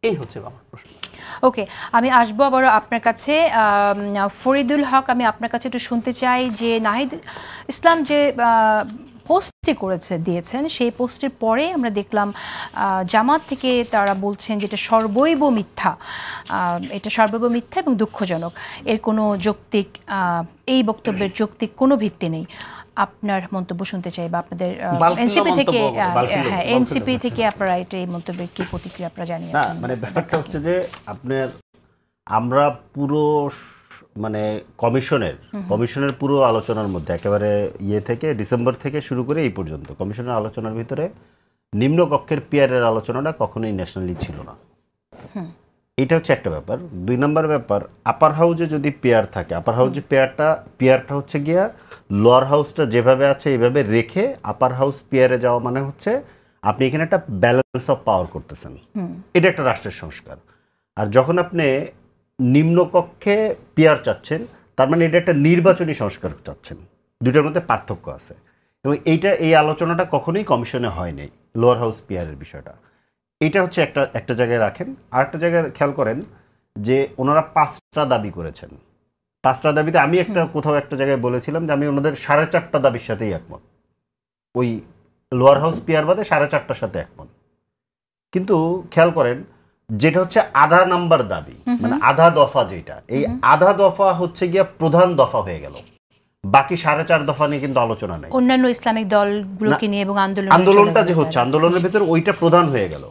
এই হচ্ছে আমার প্রশ্ন। ওকে, আমি আসবো আবার আপনার কাছে। ফরিদুল হক, আমি আপনার কাছে একটু শুনতে চাই যে নাহিদ ইসলাম যে পোস্টটি দিয়েছেন, সেই পোস্টের পরে আমরা দেখলাম জামাত থেকে তারা বলছেন যে এটা সর্বৈব মিথ্যা, এটা সর্বৈব মিথ্যা এবং দুঃখজনক, এর কোনো যৌক্তিক, এই বক্তব্যের যৌক্তিক কোনো ভিত্তি নেই। আপনার মন্তব্য শুনতে চাই, বা আপনাদের এনসিপি থেকে আপনারা এই মন্তব্যের কি প্রতিক্রিয়া আপনারা জানিয়েছেন? মানে ব্যাপারটা হচ্ছে যে আমরা পুরো মানে কমিশনের পুরো আলোচনার মধ্যে একেবারে থেকে ডিসেম্বর থেকে শুরু করে এই পর্যন্ত কমিশনের আলোচনার ভিতরে নিম্নকক্ষের পিয়ারের আলোচনাটা কখনোই ন্যাশনালি ছিল না। এটা হচ্ছে একটা ব্যাপার। 2 নম্বর ব্যাপার, আপার হাউসে যদি পেয়ার থাকে, আপার হাউসে পেয়ারটা হচ্ছে গিয়া লোয়ার হাউসটা যেভাবে আছে এইভাবে রেখে আপার হাউস পেয়ারে যাওয়া মানে হচ্ছে আপনি এখানে একটা ব্যালেন্স অফ পাওয়ার করতেছেন, এটা একটা রাষ্ট্রের সংস্কার। আর যখন আপনি নিম্নকক্ষে পেয়ার চাচ্ছেন, তার মানে এটা একটা নির্বাচনী সংস্কার চাচ্ছেন, দুইটার মধ্যে পার্থক্য আছে। এবং এই আলোচনাটা কখনোই কমিশনে হয়নি লোয়ার হাউস পেয়ারের বিষয়টা। এটা হচ্ছে একটা জায়গায় রাখেন। আর একটা জায়গায় খেয়াল করেন যে ওনারা 5টা দাবি করেছেন। 5টা দাবিতে আমি কোথাও একটা জায়গায় বলেছিলাম যে আমি ওনাদের 4.5টা দাবির সাথেই একমত, ওই লোয়ার হাউস পেয়ার বাদে 4.5টার সাথে একমত। কিন্তু খেয়াল করেন যেটা হচ্ছে আধা নাম্বার দাবি, মানে আধা দফা, যেটা এই আধা দফা হচ্ছে গিয়া প্রধান দফা হয়ে গেল, বাকি 4.5 দফা নিয়ে কিন্তু আলোচনা নাই। অন্যান্য ইসলামিক দলগুলোকে নিয়ে এবং আন্দোলনটা যে হচ্ছে আন্দোলনের ভিতরে ওইটা প্রধান হয়ে গেল।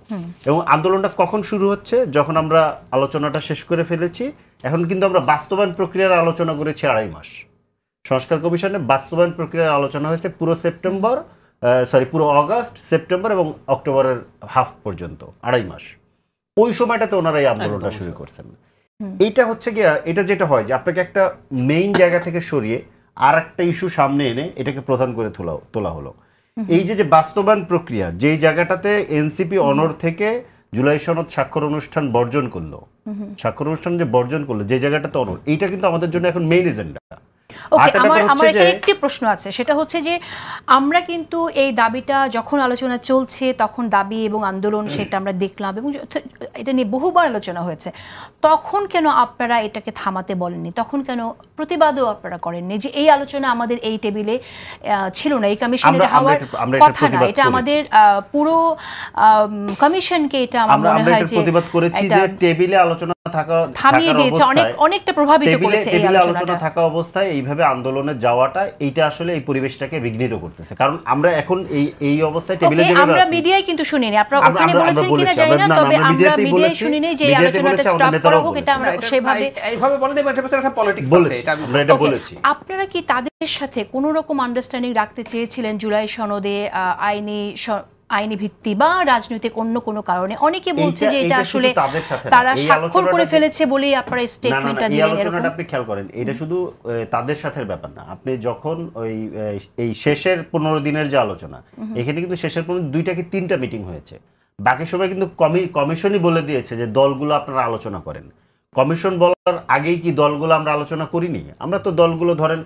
এবং আন্দোলনটা কখন শুরু হচ্ছে? যখন আমরা আলোচনাটা শেষ করে ফেলেছি। এখন কিন্তু আমরা বাস্তবায়ন প্রক্রিয়ার আলোচনা করেছি 2.5 মাস। সংস্কার কমিশনে বাস্তবায়ন প্রক্রিয়ার আলোচনা হয়েছে পুরো অগাস্ট, সেপ্টেম্বর এবং অক্টোবরের হাফ পর্যন্ত, 2.5 মাস। ওই সময়টাতে ওনারা এই আন্দোলনটা শুরু করছেন। এইটা হচ্ছে গিয়া, এটা যেটা হয় যে আপনাকে একটা মেইন জায়গা থেকে সরিয়ে আর একটা ইস্যু সামনে এনে এটাকে প্রধান করে তোলা হলো। এই যে বাস্তবায়ন প্রক্রিয়া, যেই জায়গাটাতে এনসিপি অনর থেকে জুলাই সনদ স্বাক্ষর অনুষ্ঠান বর্জন করলো, যে জায়গাটাতে অনর, এইটা কিন্তু আমাদের জন্য এখন মেইন এজেন্ডা। ওকে, আমার এখানে একটি প্রশ্ন আছে, সেটা হচ্ছে যে আমরা কিন্তু এই দাবিটা যখন আলোচনা চলছে তখন দাবি এবং আন্দোলন সেটা আমরা দেখলাম এবং এটা নিয়ে বহুবার আলোচনা হয়েছে, তখন কেন আপনারা এটাকে থামাতে বলেননি? তখন কেন প্রতিবাদও আপনারা করেননি যে এই আলোচনা আমাদের এই টেবিলে ছিল না, এই কমিশনের হওয়ার কথা না, এটা আমাদের পুরো কমিশনকে এটা আমার মনে হয় যে প্রতিবাদ করেছি যে টেবিলে আলোচনা থামিয়ে দিয়েছে, অনেকটা প্রভাবিত করেছে এই আলোচনা থাকা অবস্থায় এইভাবে আন্দোলনে যাওয়াটা, এইটা আসলে এই পরিবেশটাকে বিঘ্নিত করতেছে। কারণ আমরা এখন এই অবস্থায় টেবিলে যেভাবে আমরা মিডিয়ায় কিন্তু শুনিনি, আপনারা ওখানে বলেছেন কিনা জানি না, তবে আমরা মিডিয়ায় শুনিনি যে এই আলোচনাটা স্টপ করা হোক, এটা আমরা সেভাবে এইভাবে বলেন না, এটা একটা পলিটিক্স আছে, এটা আমরা এটা বলেছি। আপনারা কি তাদের সাথে কোনো রকম আন্ডারস্ট্যান্ডিং রাখতে চেয়েছিলেন জুলাই সনদে আইনি ভিত্তি বা রাজনৈতিক অন্য কোনো কারণে? অনেকে বলছে যে এটা আসলে তারা স্বাক্ষর করে ফেলেছে বলেই আপনারা স্টেটমেন্টটা দিলেন। এই আলোচনাটা আপনি খেয়াল করেন, এটা শুধু তাদের সাথে ব্যাপার না। আপনি যখন এই শেষের 15 দিনের যে আলোচনা, এখানে কিন্তু শেষের 2টা কি 3টা মিটিং হয়েছে, বাকি সময় কিন্তু কমিশনই বলে দিয়েছে যে দলগুলো আপনারা আলোচনা করেন। কমিশন বলার আগেই কি দলগুলো আমরা আলোচনা করিনি? আমরা তো দলগুলো ধরেন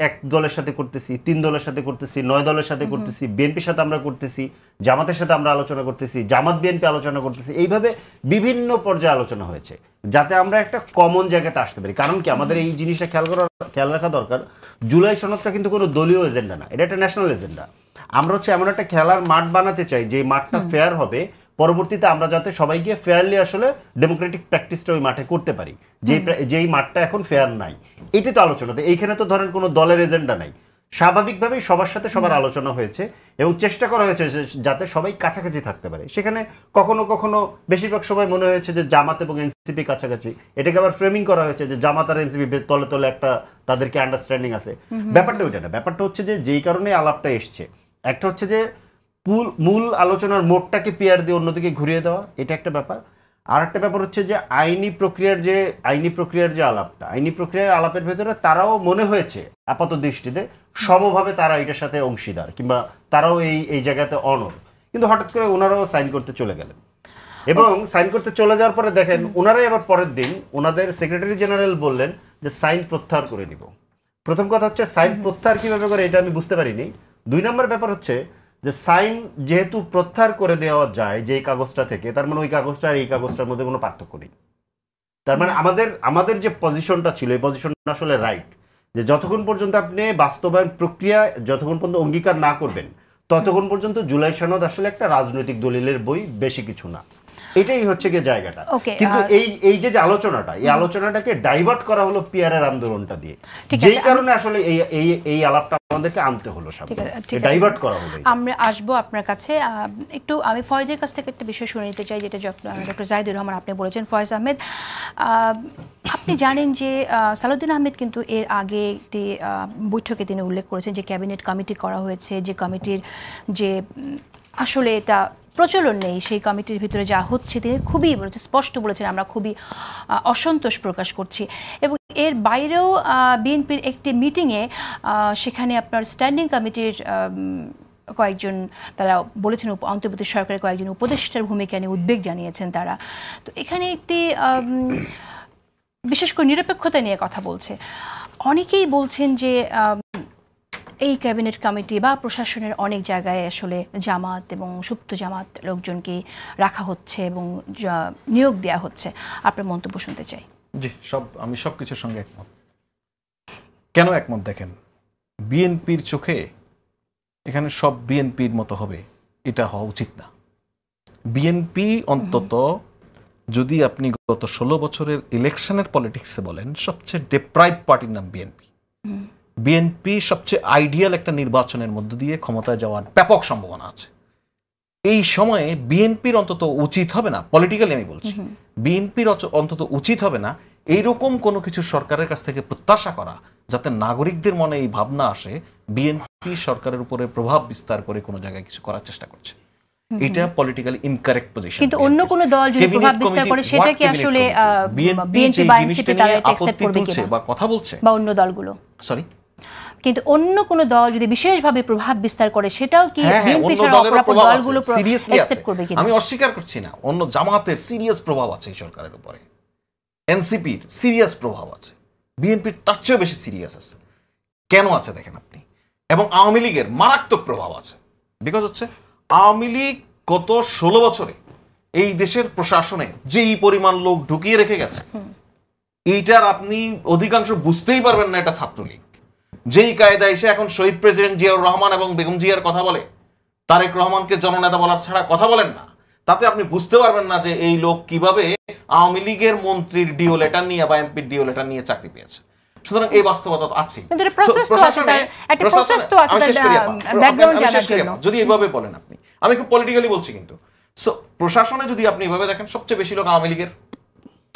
এক দলের সাথে করতেছি, 3 দলের সাথে করতেছি, 9 দলের সাথে করতেছি, বিএনপির সাথে আমরা করতেছি, জামাতের সাথে আমরা আলোচনা করতেছি, জামাত বিএনপি আলোচনা করতেছি, এইভাবে বিভিন্ন পর্যায়ে আলোচনা হয়েছে যাতে আমরা একটা কমন জায়গাতে আসতে পারি। কারণ কি আমাদের এই জিনিসটা খেয়াল রাখা দরকার, জুলাই সনদটা কিন্তু কোনো দলীয় এজেন্ডা না, এটা একটা ন্যাশনাল এজেন্ডা। আমরা হচ্ছে এমন একটা খেলার মাঠ বানাতে চাই যে মাঠটা ফেয়ার হবে, পরবর্তীতে আমরা যাতে সবাইকে ফেয়ারলি আসলে ডেমোক্রেটিক প্র্যাকটিসটা ওই মাঠে করতে পারি, যেই মাঠটা এখন ফেয়ার নাই। এটি তো আলোচনাতে, এইখানে তো ধরেন কোনো দলের এজেন্ডা নাই, স্বাভাবিকভাবেই সবার সাথে সবার আলোচনা হয়েছে এবং চেষ্টা করা হয়েছে যাতে সবাই কাছাকাছি থাকতে পারে। সেখানে কখনো কখনো বেশিরভাগ সময় মনে হয়েছে যে জামাত এবং এনসিপি কাছাকাছি, এটাকে আবার ফ্রেমিং করা হয়েছে যে জামাত আর এনসিপি তলে তলে একটা তাদেরকে আন্ডারস্ট্যান্ডিং আছে। ব্যাপারটা ওইটা না, ব্যাপারটা হচ্ছে যে যেই কারণে আলাপটা এসছে, একটা হচ্ছে যে মূল আলোচনার মোড়টাকে পিয়ার দিয়ে অন্যদিকে ঘুরিয়ে দেওয়া, এটা একটা ব্যাপার। আর একটা ব্যাপার হচ্ছে যে আইনি প্রক্রিয়ার যে আলাপটা, আইনি প্রক্রিয়ার আলাপের ভেতরে তারাও মনে হয়েছে আপাত দৃষ্টিতে সমভাবে তারা এটার সাথে অংশীদার, কিংবা তারাও এই জায়গাতে অনর, কিন্তু হঠাৎ করে ওনারাও সাইন করতে চলে গেলেন। এবং সাইন করতে চলে যাওয়ার পরে দেখেন ওনারাই আবার পরের দিন ওনাদের সেক্রেটারি জেনারেল বললেন যে সাইন প্রত্যাহার করে নিব। প্রথম কথা হচ্ছে সাইন প্রত্যাহার কিভাবে করে এটা আমি বুঝতে পারিনি। 2 নম্বর ব্যাপার হচ্ছে যে সাইন যেহেতু প্রত্যাহার করে দেওয়া যায় যে কাগজটা থেকে, তার মানে ওই কাগজটা আর এই কাগজটার মধ্যে কোনো পার্থক্য নেই। তার মানে আমাদের যে পজিশনটা ছিল, এই পজিশনটা আসলে রাইট, যে যতক্ষণ পর্যন্ত আপনি বাস্তবায়ন প্রক্রিয়া যতক্ষণ পর্যন্ত অঙ্গীকার না করবেন ততক্ষণ পর্যন্ত জুলাই সনদ আসলে একটা রাজনৈতিক দলিলের বই, বেশি কিছু না। এটাই হচ্ছে গিয়ে জায়গাটা। কিন্তু এই যে আলোচনাটা, এই আলোচনাটাকে ডাইভার্ট করা হলো পিআরের আন্দোলনটা দিয়ে, যেই কারণে আসলে এই আলাপটা আমাদেরকে আনতে হলো, ডাইভার্ট করা হলো। আমরা আসবো আপনার কাছে একটু, আমি ফয়েজের কাছ থেকে একটা বিষয় শুনে নিতে চাই, যেটা ডক্টর জাহিদুর রহমান আপনি বলেছেন। ফয়েজ আহমেদ, আপনি জানেন যে সালাউদ্দিন আহমেদ কিন্তু এর আগে একটি বৈঠকে তিনি উল্লেখ করেছেন যে ক্যাবিনেট কমিটি করা হয়েছে, যে কমিটির যে আসলে এটা প্রচলন নেই, সেই কমিটির ভিতরে যা হচ্ছে তিনি খুবই স্পষ্ট বলেছেন আমরা খুবই অসন্তোষ প্রকাশ করছি। এবং এর বাইরেও বিএনপির একটি মিটিংয়ে সেখানে আপনার স্ট্যান্ডিং কমিটির কয়েকজন তারা বলেছেন, অন্তর্বর্তী সরকারের কয়েকজন উপদেষ্টার ভূমিকা নিয়ে উদ্বেগ জানিয়েছেন তারা। তো এখানে একটি বিশেষ করে নিরপেক্ষতা নিয়ে কথা বলছে। অনেকেই বলছেন যে এই ক্যাবিনেট কমিটি বা প্রশাসনের অনেক জায়গায় আসলে জামাত এবং সুপ্ত জামাত লোকজনকে রাখা হচ্ছে এবং নিয়োগ দেওয়া হচ্ছে। আপনার মন্তব্য শুনতে চাই। জি, আমি সব কিছুর সঙ্গে একমত। কেন একমত দেখেন, বিএনপির চোখে এখানে সব বিএনপির মতো হবে এটা হওয়া উচিত না। বিএনপি অন্তত যদি আপনি গত 16 বছরের ইলেকশনের পলিটিক্সে বলেন, সবচেয়ে ডেপ্রাইভ পার্টির নাম বিএনপি। বিএনপি সবচেয়ে আইডিয়াল একটা নির্বাচনের মধ্য দিয়ে ক্ষমতায় যাওয়ার ব্যাপক সম্ভাবনা আছে। এই সময়ে বিএনপির অন্তত উচিত হবে না, পলিটিক্যালি আমি বলছি, বিএনপির অন্তত উচিত হবে না এইরকম কোনো কিছু সরকারের কাছ থেকে প্রত্যাশা করা যাতে নাগরিকদের মনে এই ভাবনা আসে বিএনপি সরকারের উপরে প্রভাব বিস্তার করে কোনো জায়গায় কিছু করার চেষ্টা করছে। এটা পলিটিক্যালি ইনকারেক্ট পজিশন। কিন্তু অন্য কোন দল যদি প্রভাব বিস্তার করে সেটা কি আসলে বিএনপি বা এনসিপি তারা অ্যাকসেপ্ট করবে কিনা বা কথা বলছে বা অন্য দলগুলো? সরি, কিন্তু অন্য কোন দল যদি বিশেষভাবে প্রভাব বিস্তার করে সেটাও কি বিএনপি ছাড়া অপর দলগুলো অ্যাকসেপ্ট করবে কিনা? আমি অস্বীকার করছি না, অন্য জামাতের সিরিয়াস প্রভাব আছে এই সরকারের উপরে, এনসিপির সিরিয়াস প্রভাব আছে, বিএনপির তার চেয়েও বেশি সিরিয়াস আছে। কেন আছে দেখেন আপনি, এবং আওয়ামী লীগের মারাত্মক প্রভাব আছে। বিকজ হচ্ছে আওয়ামী লীগ গত 16 বছরে এই দেশের প্রশাসনে যেই পরিমাণ লোক ঢুকিয়ে রেখে গেছে, এইটার আপনি অধিকাংশ বুঝতেই পারবেন না এটা ছাত্রলীগ। যেই কায়দায় এসে এখন শহীদ প্রেসিডেন্ট জিয়াউর রহমান এবং বেগম জিয়ার কথা বলে, তারেক রহমানকে জননেতা বলার ছাড়া কথা বলেন না, তাতে আপনি বুঝতে পারবেন না যে এই লোক কিভাবে আওয়ামী লীগের মন্ত্রীর ডিও লেটার নিয়ে বা এমপির ডিও লেটার নিয়ে চাকরি পেয়েছে। সুতরাং এই বাস্তবতা আছে। যদি এইভাবে বলেন আপনি, আমি খুব পলিটিক্যালি বলছি, কিন্তু প্রশাসনে যদি আপনি এভাবে দেখেন, সবচেয়ে বেশি লোক আওয়ামী লীগের,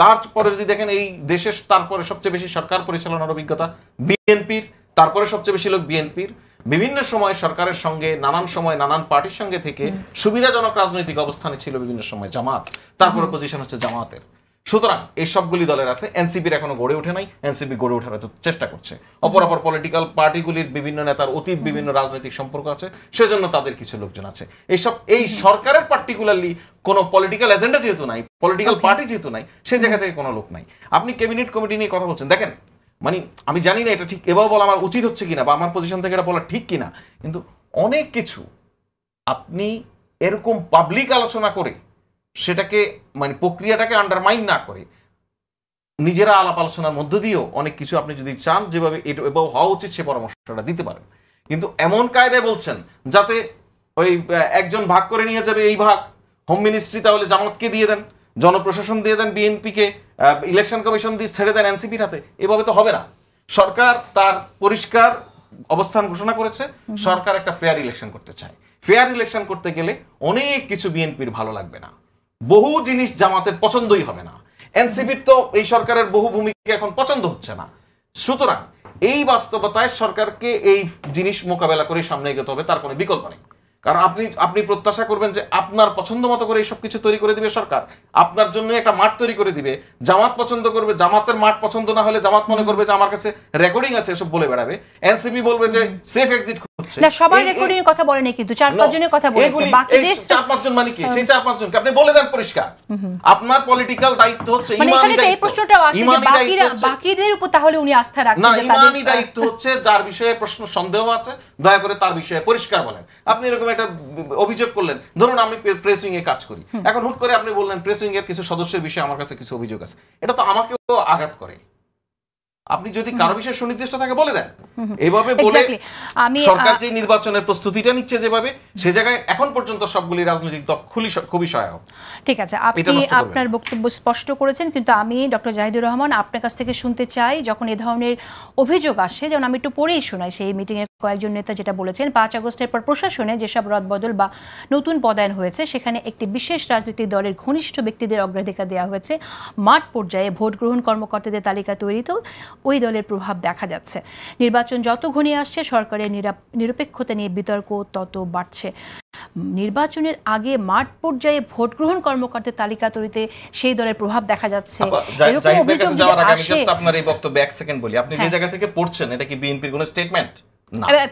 তারপরে যদি দেখেন এই দেশের তারপরে সবচেয়ে বেশি সরকার পরিচালনার অভিজ্ঞতা বিএনপির, তারপরে সবচেয়ে বেশি লোক বিএনপির, বিভিন্ন সময় সরকারের সঙ্গে নানান সময় নানান পার্টির সঙ্গে থেকে সুবিধাজনক রাজনৈতিক অবস্থানে ছিল বিভিন্ন সময় জামাত, তারপরে পজিশন হচ্ছে জামাতের। সুতরাং এই সবগুলি দলের আছে। এনসিপির এখনো গড়ে ওঠে নাই, এনসিপি গড়ে ওঠার চেষ্টা করছে। অপরাপর পলিটিক্যাল পার্টিগুলির বিভিন্ন নেতার অতীত বিভিন্ন রাজনৈতিক সম্পর্ক আছে, সেজন্য তাদের কিছু লোকজন আছে। এই সরকারের পার্টিকুলারলি কোনো পলিটিক্যাল এজেন্ডা যেহেতু নাই, পলিটিক্যাল পার্টি যেহেতু নাই, সেই জায়গা থেকে কোনো লোক নাই। আপনি ক্যাবিনেট কমিটি নিয়ে কথা বলছেন, দেখেন মানে আমি জানি না এটা ঠিক এভাবে বলা আমার উচিত হচ্ছে কিনা বা আমার পজিশন থেকে এটা বলা ঠিক কিনা, কিন্তু অনেক কিছু আপনি এরকম পাবলিক আলোচনা করে সেটাকে মানে প্রক্রিয়াটাকে আন্ডারমাইন না করে নিজেরা আলাপ আলোচনার মধ্য দিয়েও অনেক কিছু আপনি যদি চান যেভাবে এটা এভাবে হওয়া উচিত সে পরামর্শটা দিতে পারেন। কিন্তু এমন কায়দায় বলছেন যাতে ওই একজন ভাগ করে নিয়ে যাবে, এই ভাগ হোম মিনিস্ট্রি তাহলে জামাতকে দিয়ে দেন, জনপ্রশাসন দিয়ে দেন বিএনপিকে, ইলেকশন কমিশন দিয়ে ছেড়ে দেন এনসিপির হাতে, এভাবে তো হবে না। সরকার তার পরিষ্কার অবস্থান ঘোষণা করেছে, সরকার একটা ফেয়ার ইলেকশন করতে চায়। ফেয়ার ইলেকশন করতে গেলে অনেক কিছু বিএনপির ভালো লাগবে না, বহু জিনিস জামাতের পছন্দই হবে না, এনসিপির তো এই সরকারের বহু ভূমিকা এখন পছন্দ হচ্ছে না। সুতরাং এই বাস্তবতায় সরকারকে এই জিনিস মোকাবেলা করে সামনে এগোতে হবে, তার কোনো বিকল্প নেই। কারণ আপনি প্রত্যাশা করবেন যে আপনার পছন্দ মতো করে এইসব কিছু তৈরি করে দিবে সরকার, আপনার জন্য একটা মাঠ তৈরি করে দিবে, জামাত পছন্দ করবে, জামাতের মাঠ পছন্দ না হলে জামাত মনে করবে যে আমার কাছে রেকর্ডিং আছে এসব বলে বেড়াবে, এনসিপি বলবে যে সেফ এক্সিট হচ্ছে না। সবাই রেকর্ডিং এর কথা বলেনি, কিন্তু 4-5 জনের কথা বলেছে। বাকিদের 4-5 জন মানে কি? সেই 4-5 জনকে আপনি বলে দেন পরিষ্কার, আপনার পলিটিক্যাল দায়িত্ব হচ্ছে ঈমানি দায়িত্ব। এই প্রশ্নটা আসে যে বাকিদের উপর তাহলে উনি আস্থা রাখছেন না, ঈমানি দায়িত্ব হচ্ছে যার বিষয়ে প্রশ্ন সন্দেহ আছে দয়া করে তার বিষয়ে পরিষ্কার বলেন। আপনি এরকম একটা অভিযোগ করলেন, ধরুন আমি প্রেস উইং এ কাজ করি, এখন হুট করে আপনি বললেন প্রেস উইং এর কিছু সদস্যের বিষয়ে আমার কাছে কিছু অভিযোগ আছে, এটা তো আমাকেও আঘাত করে। আপনি যদি কারো বিষয়ে সুনির্দিষ্ট থাকে বলে দেন। এইভাবে বলে সরকার যে নির্বাচনের প্রস্তুতিটা নিচ্ছে যেভাবে, সে জায়গায় এখন পর্যন্ত সবগুলি রাজনৈতিক দল খুবই সহায়ক। ঠিক আছে, আপনি আপনার বক্তব্য স্পষ্ট করেছেন, কিন্তু আমি ডক্টর জাহিদুর রহমান আপনার কাছ থেকে শুনতে চাই, যখন এ ধরনের অভিযোগ আসে, যেমন আমি একটু পড়েই শোনাই সেই মিটিংয়ের কয়েকজন নেতা যেটা বলেছেন, 5 আগস্টের পর প্রশাসনে যেসব রদবদল বা নতুন পদায়ন হয়েছে সেখানে একটি বিশেষ রাজনৈতিক দলের ঘনিষ্ঠ ব্যক্তিদের অগ্রাধিকার দেওয়া হয়েছে। মাঠ পর্যায়ে ভোট গ্রহণ কর্মকর্তাদের তালিকা তৈরিতেও ওই দলের প্রভাব দেখা যাচ্ছে। নির্বাচন যত ঘনিয়ে আসছে সরকারের নিরপেক্ষতা নিয়ে বিতর্ক তত বাড়ছে। নির্বাচনের আগে মাঠ পর্যায়ে ভোট গ্রহণ কর্মকর্তাদের তালিকা তৈরিতে সেই দলের প্রভাব দেখা যাচ্ছে। আপনার এই বক্তব্য এক সেকেন্ড বলি, আপনি যে জায়গা থেকে পড়ছেন এটা কি বিএনপির কোনো স্টেটমেন্ট?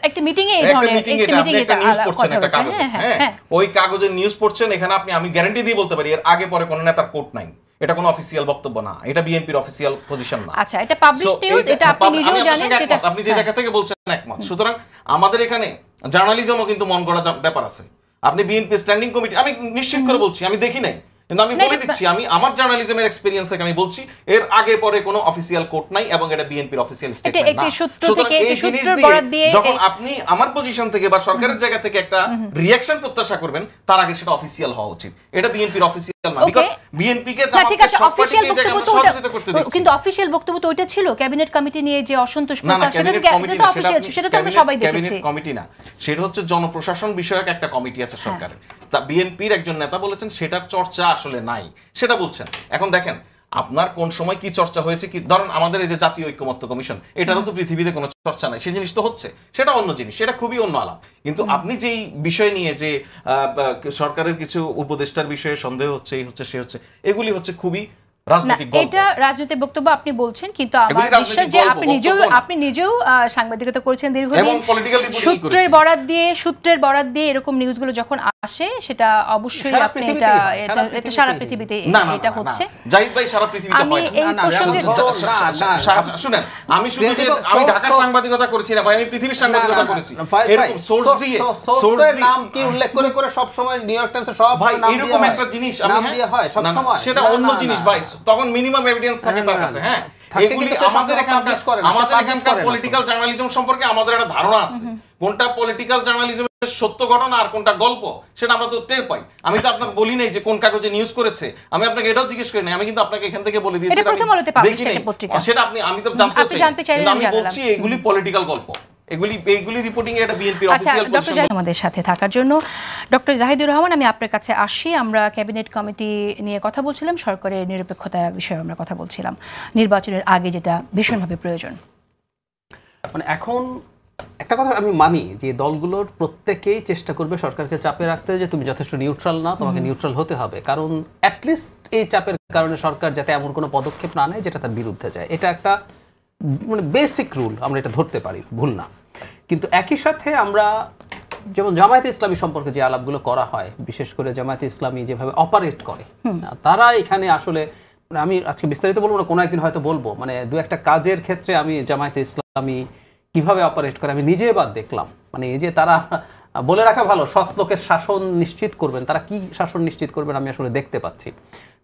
একটা মিটিং এ এই ধরনের একটা নিউজ পড়ছেন, একটা কাগজ, হ্যাঁ ওই কাগজের নিউজ পড়ছেন, এখানে আমি গ্যারান্টি দিয়ে বলতে পারি এর আগে পরে কোনো নেতার কোট নাই, এটা কোনো অফিসিয়াল বক্তব্য না, এটা বিএনপির অফিসিয়াল পজিশন না। আচ্ছা, এটা পাবলিশ নিউজ, এটা আপনি নিজেও জানেন, যেটা আপনি যে জায়গা থেকে বলছেন একমত। সুতরাং আমাদের এখানে জার্নালিজমও কিন্তু মন গড়া ব্যাপার আছে। আপনি বিএনপি স্ট্যান্ডিং কমিটি, আমি নিশ্চিত করে বলছি আমি দেখি নাই, কিন্তু আমি বলে দিচ্ছি, আমি আমার জার্নালিজমের এক্সপেরিয়েন্স থেকে আমি বলছি এর আগে পরে কোনো অফিসিয়াল কোট নাই এবং এটা বিএনপির অফিসিয়াল স্টেটমেন্ট না। সুতরাং এই জিনিস দিয়ে যখন আপনি আমার পজিশন থেকে বা সরকারের জায়গা থেকে একটা রিঅ্যাকশন প্রত্যাশা করবেন, তার আগে সেটা অফিসিয়াল হওয়া উচিত। এটা বিএনপির অফিসিয়াল না, বিকজ বিএনপি কে জামাতকে সব পার্টিকে এই জায়গায় সহযোগিতা করতে দিচ্ছি। কিন্তু অফিসিয়াল বক্তব্য তো ওইটা ছিল, ক্যাবিনেট কমিটি নিয়ে যে অসন্তোষ প্রকাশ, সেটা তো অফিসিয়াল, সেটা তো আমরা সবাই দেখেছি। ক্যাবিনেট কমিটি না, সেটা হচ্ছে জনপ্রশাসন বিষয়ক একটা কমিটি আছে সরকারের। তা বিএনপির একজন নেতা বলেছেন সেটার চর্চা আসলে নাই, সেটা বলছেন। এখন দেখেন আপনার কোন সময় কি চর্চা হয়েছে, কি ধরুন আমাদের এই যে জাতীয় ঐক্যমত্য কমিশন, এটারও তো পৃথিবীতে কোনো চর্চা নাই, সেই জিনিস তো হচ্ছে, সেটা অন্য জিনিস, সেটা খুবই অন্য আলাপ। কিন্তু আপনি যেই বিষয় নিয়ে যে সরকারের কিছু উপদেষ্টার বিষয়ে সন্দেহ হচ্ছে, এই হচ্ছে সে হচ্ছে, এগুলি হচ্ছে খুবই রাজনৈতিক গল্প। এটা রাজনৈতিক বক্তব্য আপনি বলছেন, কিন্তু আমার বিশ্বাস যে আপনি নিজেও সাংবাদিকতা করেছেন দীর্ঘদিন, সূত্রের বরাত দিয়ে এরকম নিউজগুলো যখন আসে সেটা অবশ্যই আপনি এটা সারা পৃথিবীতে এটা হচ্ছে। জাহিদ ভাই, সারা পৃথিবীতে হয় না। শুনেন, আমি শুধু যে আমি ঢাকার সাংবাদিকতা করেছি না ভাই, আমি পৃথিবীর সাংবাদিকতা করেছি। এরকম সোর্স দিয়ে নাম কি উল্লেখ করে করে সব সময় নিউ ইয়র্ক টাইমসে সব ভাই এরকম একটা জিনিস হয় সব সময়, সেটা অন্য জিনিস ভাই। তখন মিনিমাম এভিডেন্স থাকে তার কাছে। হ্যাঁ, এগুলি আমাদের এখানকার পলিটিক্যাল জার্নালিজম সম্পর্কে আমাদের একটা ধারণা আছে, কোনটা পলিটিক্যাল জার্নালিজমের সত্য ঘটনা আর কোনটা গল্প, সেটা আমরা তো টের পাই। আমি তো আপনাকে বলি নাই যে কোন কাগজে নিউজ করেছে, আমি আপনাকে এটাও জিজ্ঞেস করি নাই, আমি কিন্তু আপনাকে এখান থেকে বলে দিয়েছি দেখি নাই সেটা আমি তো জানতে চাই, আমি বলছি এগুলি পলিটিক্যাল গল্প, এগুলি রিপোর্টিং এটা বিএনপির অফিশিয়াল পজিশন। আমাদের সাথে থাকার জন্য ডক্টর জাহিদুর রহমান, আমি আপনার কাছে আসি। আমরা ক্যাবিনেট কমিটি নিয়ে কথা বলছিলাম, সরকারের নিরপেক্ষতা বিষয়ে আমরা কথা বলছিলাম, নির্বাচনের আগে যেটা ভীষণভাবে প্রয়োজন। মানে এখন একটা কথা আমি মানি যে দলগুলোর প্রত্যেকেই চেষ্টা করবে সরকারকে চাপে রাখতে, যে তুমি যথেষ্ট নিউট্রাল না, তোমাকে নিউট্রাল হতে হবে, কারণ অ্যাটলিস্ট এই চাপের কারণে সরকার যাতে এমন কোনো পদক্ষেপ না নেয় যেটা তার বিরুদ্ধে যায়। এটা একটা মানে বেসিক রুল, আমরা এটা ধরতে পারি, ভুল না। কিন্তু একই সাথে আমরা যেমন জামায়াতে ইসলামী সম্পর্কে যে আলাপগুলো করা হয়, বিশেষ করে জামায়াতে ইসলামী যেভাবে অপারেট করে, তারা এখানে আসলে আমি আজকে বিস্তারিত বলবো না, কোনো একদিন হয়তো বলবো, মানে দু একটা কাজের ক্ষেত্রে আমি জামায়াতে ইসলামী কিভাবে অপারেট করে আমি নিজে এবার দেখলাম। মানে এই যে তারা বলে রাখা ভালো, সৎ লোকের শাসন নিশ্চিত করবেন, তারা কি শাসন নিশ্চিত করবেন আমি আসলে দেখতে পাচ্ছি।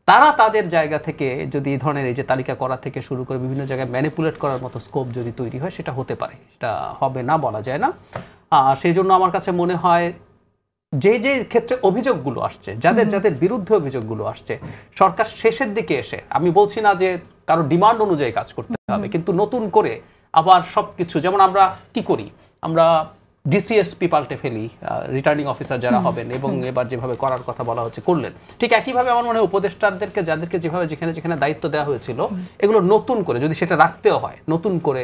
তারা তাদের জায়গা থেকে যদি এই ধরনের এই যে তালিকা করা থেকে শুরু করে বিভিন্ন জায়গায় ম্যানিপুলেট করার মতো স্কোপ যদি তৈরি হয়, সেটা হতে পারে, সেটা হবে না বলা যায় না। সেই জন্য আমার কাছে মনে হয় যে যে ক্ষেত্রে অভিযোগগুলো আসছে, যাদের বিরুদ্ধে অভিযোগগুলো আসছে, সরকার শেষের দিকে এসে, আমি বলছি না যে কারো ডিমান্ড অনুযায়ী কাজ করতে হবে, কিন্তু নতুন করে আবার সবকিছু, যেমন আমরা কি করি, আমরা ডিসিএসপি পাল্টে ফেলি, রিটার্নিং অফিসার যারা হবেন, এবং এবার যেভাবে করার কথা বলা হচ্ছে করলেন, ঠিক একইভাবে আমার মনে হয় উপদেষ্টাদেরকে যাদেরকে যেভাবে যেখানে দায়িত্ব দেওয়া হয়েছিল, এগুলো নতুন করে যদি সেটা রাখতেও হয়, নতুন করে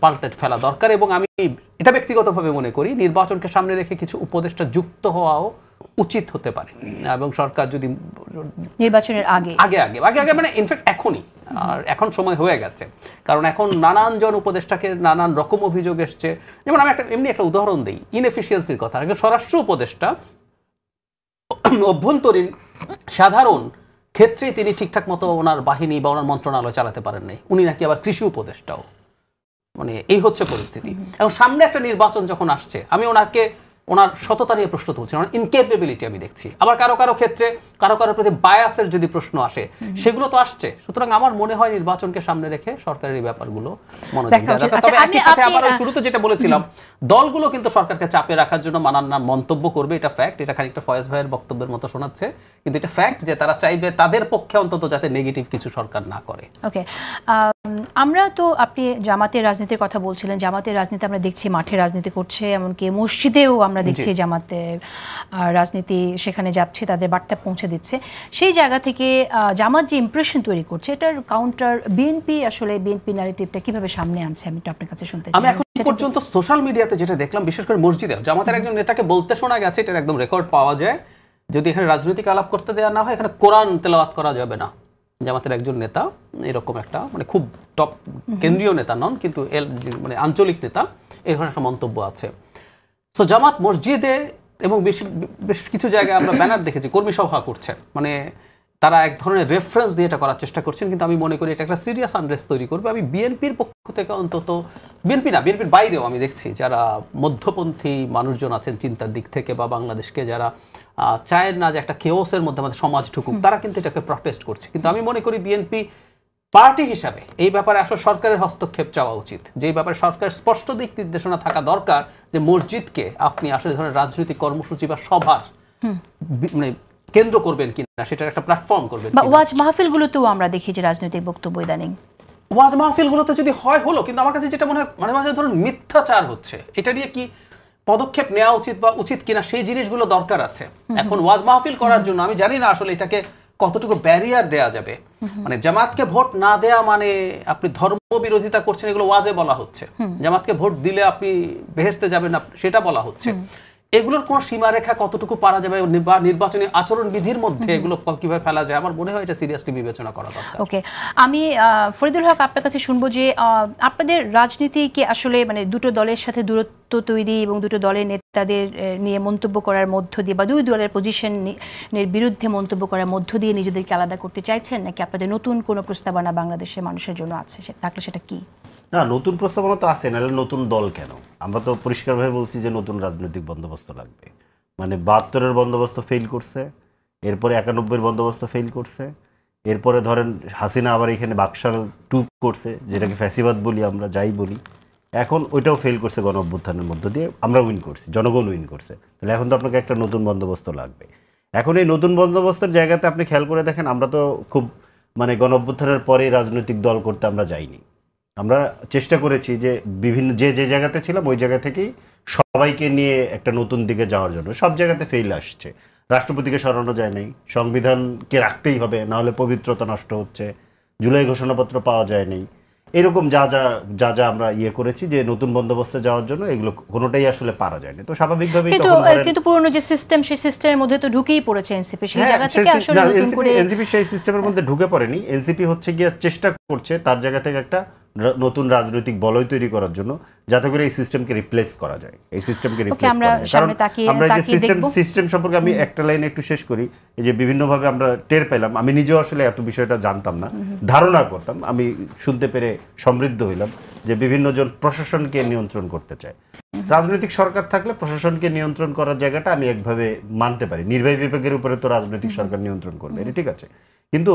পাল্টে ফেলা দরকার। এবং আমি এটা ব্যক্তিগতভাবে মনে করি নির্বাচনকে সামনে রেখে কিছু উপদেষ্টা যুক্ত হওয়াও উচিত হতে পারে, এবং সরকার যদি নির্বাচনের আগে মানে ইনফ্যাক্ট এখনই, আর এখন সময় হয়ে গেছে, কারণ এখন নানান জন উপদেষ্টাকে নানান রকম অভিযোগ এসছে। যেমন আমি এমনি একটা উদাহরণ দিই, ইনএফিসিয়েন্সির কথা। স্বরাষ্ট্র উপদেষ্টা অভ্যন্তরীণ সাধারণ ক্ষেত্রে তিনি ঠিকঠাক মতো ওনার বাহিনী বা ওনার মন্ত্রণালয় চালাতে পারেন নাই, উনি নাকি আবার কৃষি উপদেষ্টাও। মানে এই হচ্ছে পরিস্থিতি। এবং সামনে একটা নির্বাচন যখন আসছে, আমি ওনার সততা নিয়ে প্রশ্ন তুলছি, ওনার ইনকেপেবিলিটি আমি দেখছি। আবার কারো ক্ষেত্রে কারো প্রতি বায়াসের যদি প্রশ্ন আসে, সেগুলো তো আসছে। সুতরাং আমার মনে হয় নির্বাচনকে সামনে রেখে সরকারের এই ব্যাপারগুলো মনোযোগ দেওয়া দরকার। তবে একই সাথে আবার শুরুতে যেটা বলেছিলাম, দলগুলো কিন্তু সরকারকে চাপে রাখার জন্য নানান মন্তব্য করবে, এটা ফ্যাক্ট। এটা খানিকটা ফয়েজ ভাইয়ের বক্তব্যের মতো শোনাচ্ছে, কিন্তু এটা ফ্যাক্ট যে তারা চাইবে তাদের পক্ষে অন্তত যাতে নেগেটিভ কিছু সরকার না করে। ওকে, আমরা তো, আপনি জামাতের রাজনীতির কথা বলছিলেন, জামাতের রাজনীতি আমরা দেখছি মাঠে রাজনীতি করছে, এমনকি মসজিদেও আমরা দেখছি জামাতের রাজনীতি সেখানে যাচ্ছে, তাদের বার্তা পৌঁছে দিচ্ছে। সেই জায়গা থেকে জামাত যে ইমপ্রেশন তৈরি করছে, এটার কাউন্টার বিএনপি, আসলে বিএনপি ন্যারেটিভটা কিভাবে সামনে আনছে, আমি একটু আপনার কাছে শুনতে চাই। আমি এখন পর্যন্ত সোশ্যাল মিডিয়াতে যেটা দেখলাম, বিশেষ করে মসজিদে জামাতের একজন নেতাকে বলতে শোনা গেছে, এটার একদম রেকর্ড পাওয়া যায়, যদি এখানে রাজনৈতিক আলাপ করতে দেওয়া না হয়, এখানে কোরআন তেলাওয়াত করা যাবে না। জামাতের একজন নেতা এরকম একটা, মানে খুব টপ কেন্দ্রীয় নেতা নন, কিন্তু মানে আঞ্চলিক নেতা, এই ধরনের একটা মন্তব্য আছে। সো জামাত মসজিদে এবং বেশ কিছু জায়গায় আমরা ব্যানার দেখেছি, কর্মী সভা করছে, মানে তারা এক ধরনের রেফারেন্স দিয়ে এটা করার চেষ্টা করছেন। কিন্তু আমি মনে করি এটা একটা সিরিয়াস আনরেস্ট তৈরি করবে। আমি বিএনপির পক্ষ থেকে অন্তত, বিএনপির বাইরেও আমি দেখছি যারা মধ্যপন্থী মানুষজন আছেন চিন্তার দিক থেকে, বা বাংলাদেশকে যারা চায় না যে একটা কেওসের মধ্যে আমাদের সমাজ ঢুকুক, তারা কিন্তু এটাকে প্রটেস্ট করছে। কিন্তু আমি মনে করি বিএনপি পার্টি হিসাবে এই ব্যাপারে আসলে সরকারের হস্তক্ষেপ চাওয়া উচিত, যে এই ব্যাপারে সরকারের স্পষ্ট দিক নির্দেশনা থাকা দরকার, যে মসজিদকে আপনি আসলে ধরনের রাজনৈতিক কর্মসূচি বা সভার মানে কেন্দ্র করবেন কিনা, সেটার একটা প্ল্যাটফর্ম করবেন। ওয়াজ মাহফিলগুলোতেও আমরা দেখি যে রাজনৈতিক বক্তব্য ইদানিং, ওয়াজ মাহফিলগুলোতে যদি হলো, কিন্তু আমার কাছে যেটা মনে হয় মাঝে মাঝে ধরুন মিথ্যাচার হচ্ছে, এটা নিয়ে কি পদক্ষেপ নেওয়া উচিত বা উচিত কিনা, সেই জিনিসগুলো দরকার আছে। এখন ওয়াজ মাহফিল করার জন্য আমি জানি না আসলে এটাকে কতটুকু ব্যারিয়ার দেয়া যাবে। মানে জামাতকে ভোট না দেয়া মানে আপনি ধর্ম বিরোধিতা করছেন, এগুলো ওয়াজে বলা হচ্ছে। জামাতকে ভোট দিলে আপনি বেহেশতে যাবেন না, সেটা বলা হচ্ছে। এগুলোর কোনো সীমারেখা কতটুকু পারা যাবে বা নির্বাচনী আচরণ বিধির মধ্যে এগুলো কিভাবে ফেলা যায়, আমার মনে হয় এটা সিরিয়াসলি বিবেচনা করা দরকার। ওকে, আমি ফরিদুল হক আপনার কাছে শুনবো যে আপনাদের রাজনীতি কি আসলে মানে দুটো দলের সাথে দূরত্ব তৈরি এবং দুটো দলের নেতাদের নিয়ে মন্তব্য করার মধ্য দিয়ে বা দুই দলের পজিশনের বিরুদ্ধে মন্তব্য করার মধ্য দিয়ে নিজেদেরকে আলাদা করতে চাইছেন, নাকি আপনাদের নতুন কোনো প্রস্তাবনা বাংলাদেশের মানুষের জন্য আছে, থাকলে সেটা কি? না, নতুন প্রস্তাবনা তো আছে, নাহলে নতুন দল কেন? আমরা তো পরিষ্কারভাবে বলছি যে নতুন রাজনৈতিক বন্দোবস্ত লাগবে। মানে 72-এর বন্দোবস্ত ফেল করছে, এরপরে 91-এর বন্দোবস্ত ফেল করছে, এরপরে ধরেন হাসিনা আবার এখানে বাকশাল 2 করছে, যেটাকে ফ্যাসিবাদ বলি আমরা, যাই বলি, এখন ওইটাও ফেল করছে গণ অভ্যুত্থানের মধ্য দিয়ে। আমরা উইন করছি, জনগণ উইন করছে, তাহলে এখন তো আপনাকে একটা নতুন বন্দোবস্ত লাগবে। এখন এই নতুন বন্দোবস্তের জায়গাতে আপনি খেয়াল করে দেখেন, আমরা তো খুব মানে গণ অভ্যুত্থানের পরে রাজনৈতিক দল করতে আমরা যাইনি। আমরা চেষ্টা করেছি যে বিভিন্ন যে জায়গাতে ছিলাম ওই জায়গা থেকেই সবাইকে নিয়ে একটা নতুন দিকে যাওয়ার জন্য। সব জায়গাতে ফেল আসছে, রাষ্ট্রপতিকে সরানো যায় নাই, সংবিধানকে রাখতেই হবে, না হলে পবিত্রতা নষ্ট হচ্ছে, জুলাই ঘোষণাপত্র পাওয়া যায় নাই, এরকম যা যা আমরা করেছি যে নতুন বন্দোবস্তে যাওয়ার জন্য, এগুলো কোনোটাই আসলে পারা যায়নি। তো স্বাভাবিকভাবেই কিন্তু পুরনো যে সিস্টেম, সেই সিস্টেমের মধ্যে তো ঢুকেই পড়েছে এনসিপি, সেই জায়গা থেকে আসলে নতুন করে এনসিপি সেই সিস্টেমের মধ্যে ঢুকে পড়েনি। এনসিপি হচ্ছে গিয়ে চেষ্টা করছে তার জায়গা থেকে একটা নতুন রাজনৈতিক বলয় তৈরি করার জন্য, যাতে করে এই সিস্টেমকে রিপ্লেস করা যায়। এই সিস্টেমকে রিপ্লেস করা যায়, কারণ আমরা যে সিস্টেম সম্পর্কে আমি একটা লাইনে একটু শেষ করি। এই যে বিভিন্নভাবে আমরা টের পেলাম, আমি নিজেও আসলে এত বিষয়টা জানতাম না, ধারণা করতাম, আমি শুনতে পেরে সমৃদ্ধ হইলাম যে বিভিন্ন জন প্রশাসনকে নিয়ন্ত্রণ করতে চায়। রাজনৈতিক সরকার থাকলে প্রশাসনকে নিয়ন্ত্রণ করার জায়গাটা আমি একভাবে মানতে পারি, নির্বাহী বিভাগের উপরে তো রাজনৈতিক সরকার নিয়ন্ত্রণ করবে, এটা ঠিক আছে। কিন্তু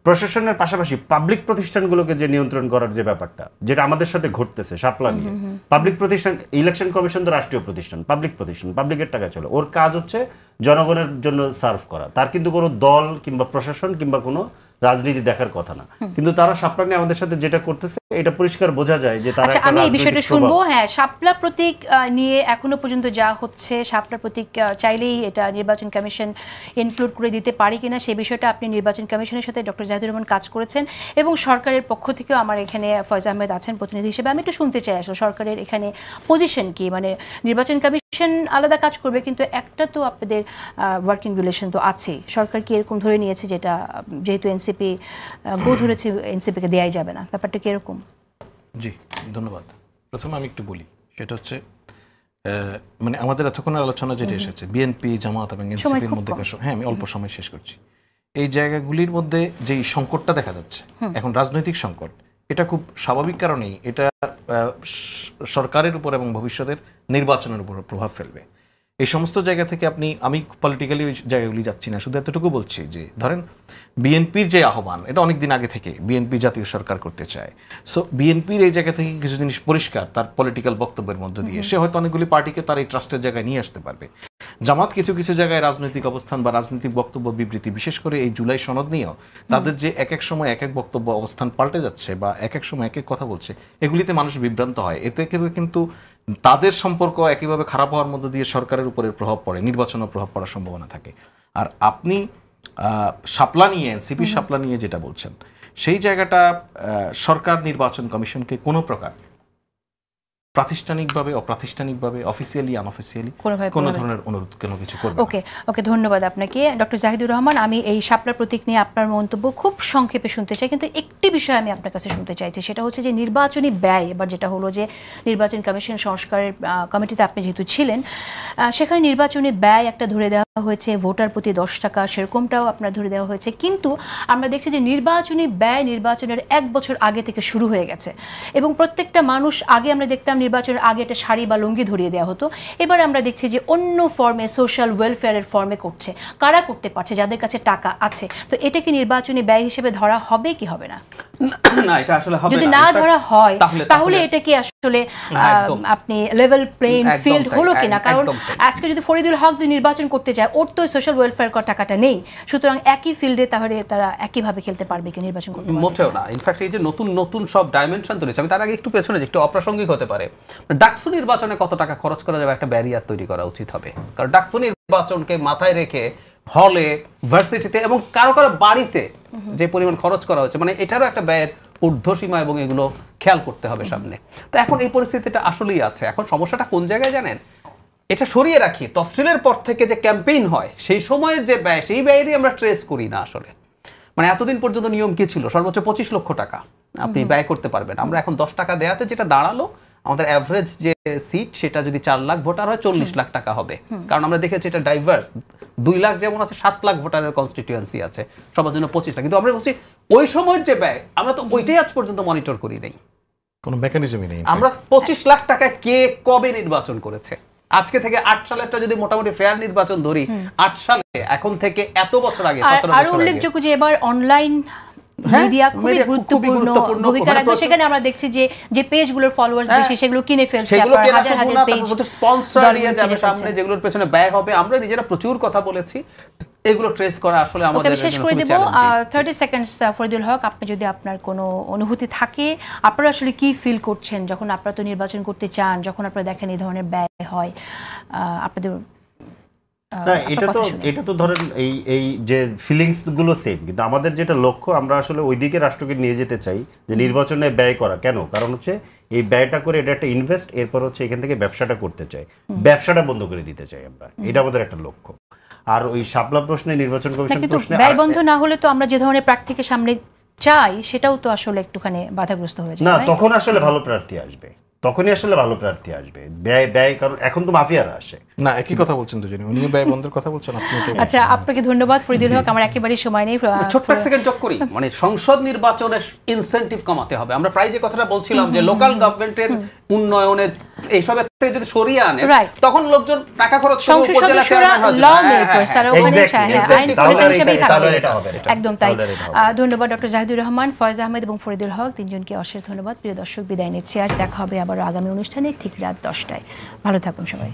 প্রশাসনের পাশাপাশি পাবলিক প্রতিষ্ঠানগুলোকে যে নিয়ন্ত্রণ করার যে ব্যাপারটা, যেটা আমাদের সাথে ঘটতেছে শাপলা নিয়ে, পাবলিক প্রতিষ্ঠান, ইলেকশন কমিশন তো রাষ্ট্রীয় প্রতিষ্ঠান, পাবলিক প্রতিষ্ঠান, পাবলিকের টাকা চলে, ওর কাজ হচ্ছে জনগণের জন্য সার্ভ করা, তার কিন্তু কোনো দল কিংবা প্রশাসন কিংবা কোনো রাজনীতি দেখার কথা না। কিন্তু তারা শাপলা নিয়ে আমাদের সাথে যেটা করতেছে, এটা পরিষ্কার বোঝা যায় যে তারা, আমি এই বিষয়টা শুনবো। হ্যাঁ, শাপলা প্রতীক নিয়ে এখনো পর্যন্ত যা হচ্ছে, শাপলা প্রতীক চাইলেই এটা নির্বাচন কমিশন ইনক্লুড করে দিতে পারে কিনা, সেই বিষয়টা আপনি নির্বাচন কমিশনের সাথে ডক্টর জাহিদুর রহমান কাজ করেছেন, এবং সরকারের পক্ষ থেকেও আমার এখানে ফয়েজ আহমেদ আছেন প্রতিনিধি হিসেবে। আমি একটু শুনতে চাই আসলে সরকারের এখানে পজিশন কি। মানে নির্বাচন কমিশন আলাদা কাজ করবে, কিন্তু একটা তো আপনাদের ওয়ার্কিং রিলেশন তো আছে। সরকার কি এরকম ধরে নিয়েছে, যেটা যেহেতু এনসিপি গো ধরেছে, এনসিপিকে দেয়াই যাবে না, ব্যাপারটা কি এরকম? জি, ধন্যবাদ। প্রথমে আমি একটু বলি, সেটা হচ্ছে মানে আমাদের এতক্ষণের আলোচনা যেটা এসেছে বিএনপি, জামাত এবং এনসিপির মধ্যে, হ্যাঁ আমি অল্প সময় শেষ করছি, এই জায়গাগুলির মধ্যে যেই সংকটটা দেখা যাচ্ছে এখন, রাজনৈতিক সংকট, এটা খুব স্বাভাবিক কারণেই এটা সরকারের উপর এবং ভবিষ্যতের নির্বাচনের উপর প্রভাব ফেলবে। এই সমস্ত জায়গা থেকে আমি পলিটিক্যালি ওই জায়গাগুলি যাচ্ছি না, শুধু এতটুকু বলছি যে ধরেন বিএনপির যে আহ্বান, এটা অনেকদিন আগে থেকে বিএনপি জাতীয় সরকার করতে চায়। সো বিএনপির এই জায়গা থেকে কিছু জিনিস পরিষ্কার তার পলিটিক্যাল বক্তব্যের মধ্য দিয়ে, সে হয়তো অনেকগুলি পার্টিকে তার এই ট্রাস্টের জায়গায় নিয়ে আসতে পারবে। জামাত কিছু কিছু জায়গায় রাজনৈতিক অবস্থান বা রাজনৈতিক বক্তব্য বিবৃতি, বিশেষ করে এই জুলাই সনদ নিয়েও তাদের যে এক এক সময় এক এক বক্তব্য অবস্থান পাল্টে যাচ্ছে বা এক এক সময় এক এক কথা বলছে, এগুলিতে মানুষ বিভ্রান্ত হয়। এতে কিন্তু তাদের সম্পর্ক একইভাবে খারাপ হওয়ার মধ্য দিয়ে সরকারের উপরে প্রভাব পড়ে, নির্বাচনের প্রভাব পড়ার সম্ভাবনা থাকে। আর আপনি শাপলা নিয়ে, এনসিপি শাপলা নিয়ে যেটা বলছেন, সেই জায়গাটা সরকার নির্বাচন কমিশনকে কোনো প্রকার প্রাতিষ্ঠানিকভাবে, অপ্রাতিষ্ঠানিকভাবে, অফিসিয়ালি, আনঅফিসিয়ালি কোনো ধরনের অনুরোধ কোনো কিছু করবে। ওকে, ধন্যবাদ আপনাকে ডক্টর জাহিদুর রহমান। আমি এই শাপলা প্রতীক নিয়ে আপনার মন্তব্য খুব সংক্ষেপে শুনতে চাই, কিন্তু একটি বিষয় আমি আপনার কাছে শুনতে চাইছি, সেটা হচ্ছে যে নির্বাচনী ব্যয়। এবার যেটা হলো যে নির্বাচন কমিশন সংস্কারের কমিটিতে আপনি যেহেতু ছিলেন, সেখানে নির্বাচনী ব্যয় একটা ধরে দেওয়া হয়েছে, ভোটার প্রতি 10 টাকা, সেরকমটাও আপনার ধরে দেওয়া হয়েছে। কিন্তু আমরা দেখছি যে নির্বাচনী ব্যয় নির্বাচনের 1 বছর আগে থেকে শুরু হয়ে গেছে, এবং প্রত্যেকটা মানুষ, আগে আমরা দেখতাম নির্বাচনের আগে একটা শাড়ি বা লুঙ্গি ধরিয়ে দেওয়া হতো, এবার আমরা দেখছি যে অন্য ফর্মে, সোশ্যাল ওয়েলফেয়ারের ফর্মে করছে। কারা করতে পারছে? যাদের কাছে টাকা আছে। তো এটা কি নির্বাচনী ব্যয় হিসেবে ধরা হবে কি হবে না? না, এটা আসলে হবে না। যদি না ধরা হয় তাহলে এটা কি আসলে আপনি লেভেল প্লেইং ফিল্ড হলো কিনা? কারণ আজকে যদি ফরিদুল হক নির্বাচন করতে চায়, ওর তো সোশ্যাল ওয়েলফেয়ার করার টাকাটা নেই, সুতরাং একই ফিল্ডে তাহলে তারা একইভাবে খেলতে পারবে কি নির্বাচন করতে? মোটেও না। ইনফ্যাক্ট এই যে নতুন নতুন সব ডাইমেনশন তুলেছে, আমি তার আগে একটু পেছনে, একটু অপ্রাসঙ্গিক হতে পারে, ডাকসু নির্বাচনে কত টাকা খরচ করা যাবে একটা ব্যারিয়ার তৈরি করা উচিত হবে। কারণ ডাকসু নির্বাচনকে মাথায় রেখে হলে, ভার্সিটিতে এবং কারো কারো বাড়িতে যে পরিমাণ খরচ করা হচ্ছে, মানে এটারও একটা ব্যয়ের ঊর্ধ্বসীমা এবং এগুলো খেয়াল করতে হবে সামনে। তো এখন এই পরিস্থিতিটা আসলেই আছে। এখন সমস্যাটা কোন জায়গায় জানেন? এটা সরিয়ে রাখি, তফসিলের পর থেকে যে ক্যাম্পেইন হয় সেই সময়ের যে ব্যয়, সেই ব্যয়েরই আমরা ট্রেস করি না আসলে। মানে এতদিন পর্যন্ত নিয়ম কি ছিল, সর্বোচ্চ 25 লক্ষ টাকা আপনি ব্যয় করতে পারবেন। আমরা এখন 10 টাকা দেয়াতে যেটা দাঁড়ালো, আমাদের অ্যাভারেজ যে সিট সেটা যদি 4 লাখ ভোটার হয় 40 লাখ টাকা হবে। কারণ আমরা দেখেছি এটা ডাইভার্স, 2 লাখ যেমন আছে 7 লাখ ভোটারের কনস্টিটিউয়েন্সি আছে, সবার জন্য 25 লাখ। কিন্তু আমরা বলছি ওই সময়ের যে ব্যয়, আমরা তো ওইটাই আজ পর্যন্ত মনিটর করি নাই, কোনো মেকানিজমই নেই। আমরা 25 লাখ টাকায় কে কবে নির্বাচন করেছে? আজকে থেকে 8 সালেরটা যদি মোটামুটি ফেয়ার নির্বাচন ধরি, 8 সালে এখন থেকে এত বছর আগে, 17 বছর আগে। আর উল্লেখযোগ্য যে এবার অনলাইন মিডিয়া খুবই গুরুত্বপূর্ণ ভূমিকা রাখবে। সেখানে আমরা দেখছি যে পেজগুলোর ফলোয়ার্স বেশি, সেগুলো কিনে ফেলছে, হাজার হাজার পেজ স্পন্সর নিয়ে যাবে সামনে, যেগুলোর পেছনে ব্যয় হবে। আমরা নিজেরা প্রচুর কথা বলেছি, এগুলো ট্রেস করা আসলে আমাদের শেষ করে দেব। 30 সেকেন্ডস ফরিদুল হক, আপনি যদি আপনার কোনো অনুভূতি থাকে, আপনারা আসলে কি ফিল করছেন যখন আপনারা তো নির্বাচন করতে চান, যখন আপনারা দেখেন এই ধরনের ব্যয় হয় আপনাদের? না, এটা তো ধরেন এই যে ফিলিংস গুলো সেম, কিন্তু আমাদের যেটা লক্ষ্য, আমরা আসলে ওইদিকে রাষ্ট্রকে নিয়ে যেতে চাই যে নির্বাচনে ব্যয় করা। কেন? কারণ হচ্ছে এই ব্যয়টা করে এটা একটা ইনভেস্ট, এরপর হচ্ছে এখান থেকে ব্যবসাটা করতে চাই, ব্যবসাটা বন্ধ করে দিতে চাই আমরা, এটা আমাদের একটা লক্ষ্য। আর ওই শাপলা প্রশ্নে, নির্বাচন কমিশন প্রশ্নে ব্যয় বন্ধ না হলে তো আমরা যে ধরনের প্রার্থীকে সামনে চাই সেটাও তো আসলে একটুখানি বাধাগ্রস্ত হয়ে যায় না, তখন আসলে ভালো প্রার্থী আসবে, তখনই আসলে ভালো প্রার্থী আসবে। ব্যয় কারণ এখন তো মাফিয়ারা আসে না, একই কথা বলছেন দুজনে, উনিও ব্যয় বন্ধের কথা বলছেন, আপনি। আচ্ছা, আপনাকে ধন্যবাদ ফরিদুল হক। আমার একেবারেই সময় নেই, ছোট্ট এক সেকেন্ড যোগ করি। মানে সংসদ নির্বাচনের ইনসেন্টিভ কমাতে হবে। আমরা প্রায় যে কথাটা বলছিলাম যে লোকাল গভর্নমেন্টের উন্নয়নের এইসব থেকে যদি সরিয়ে আনে, তখন লোকজন টাকা খরচ করে উপজেলা চেয়ারম্যান হয়, ল মেকারস তারা ওখানে আইন প্রণেতা হিসেবেই থাকবে। একদম তাই। ধন্যবাদ ডক্টর জাহিদুর রহমান, ফয়েজ আহমেদ এবং ফরিদুল হক, তিনজনকে অশেষ ধন্যবাদ। প্রিয় দর্শক, বিদায় নিচ্ছি। আজ দেখা হবে আবার আগামী অনুষ্ঠানে ঠিক রাত 10টায়। ভালো থাকুন সবাই।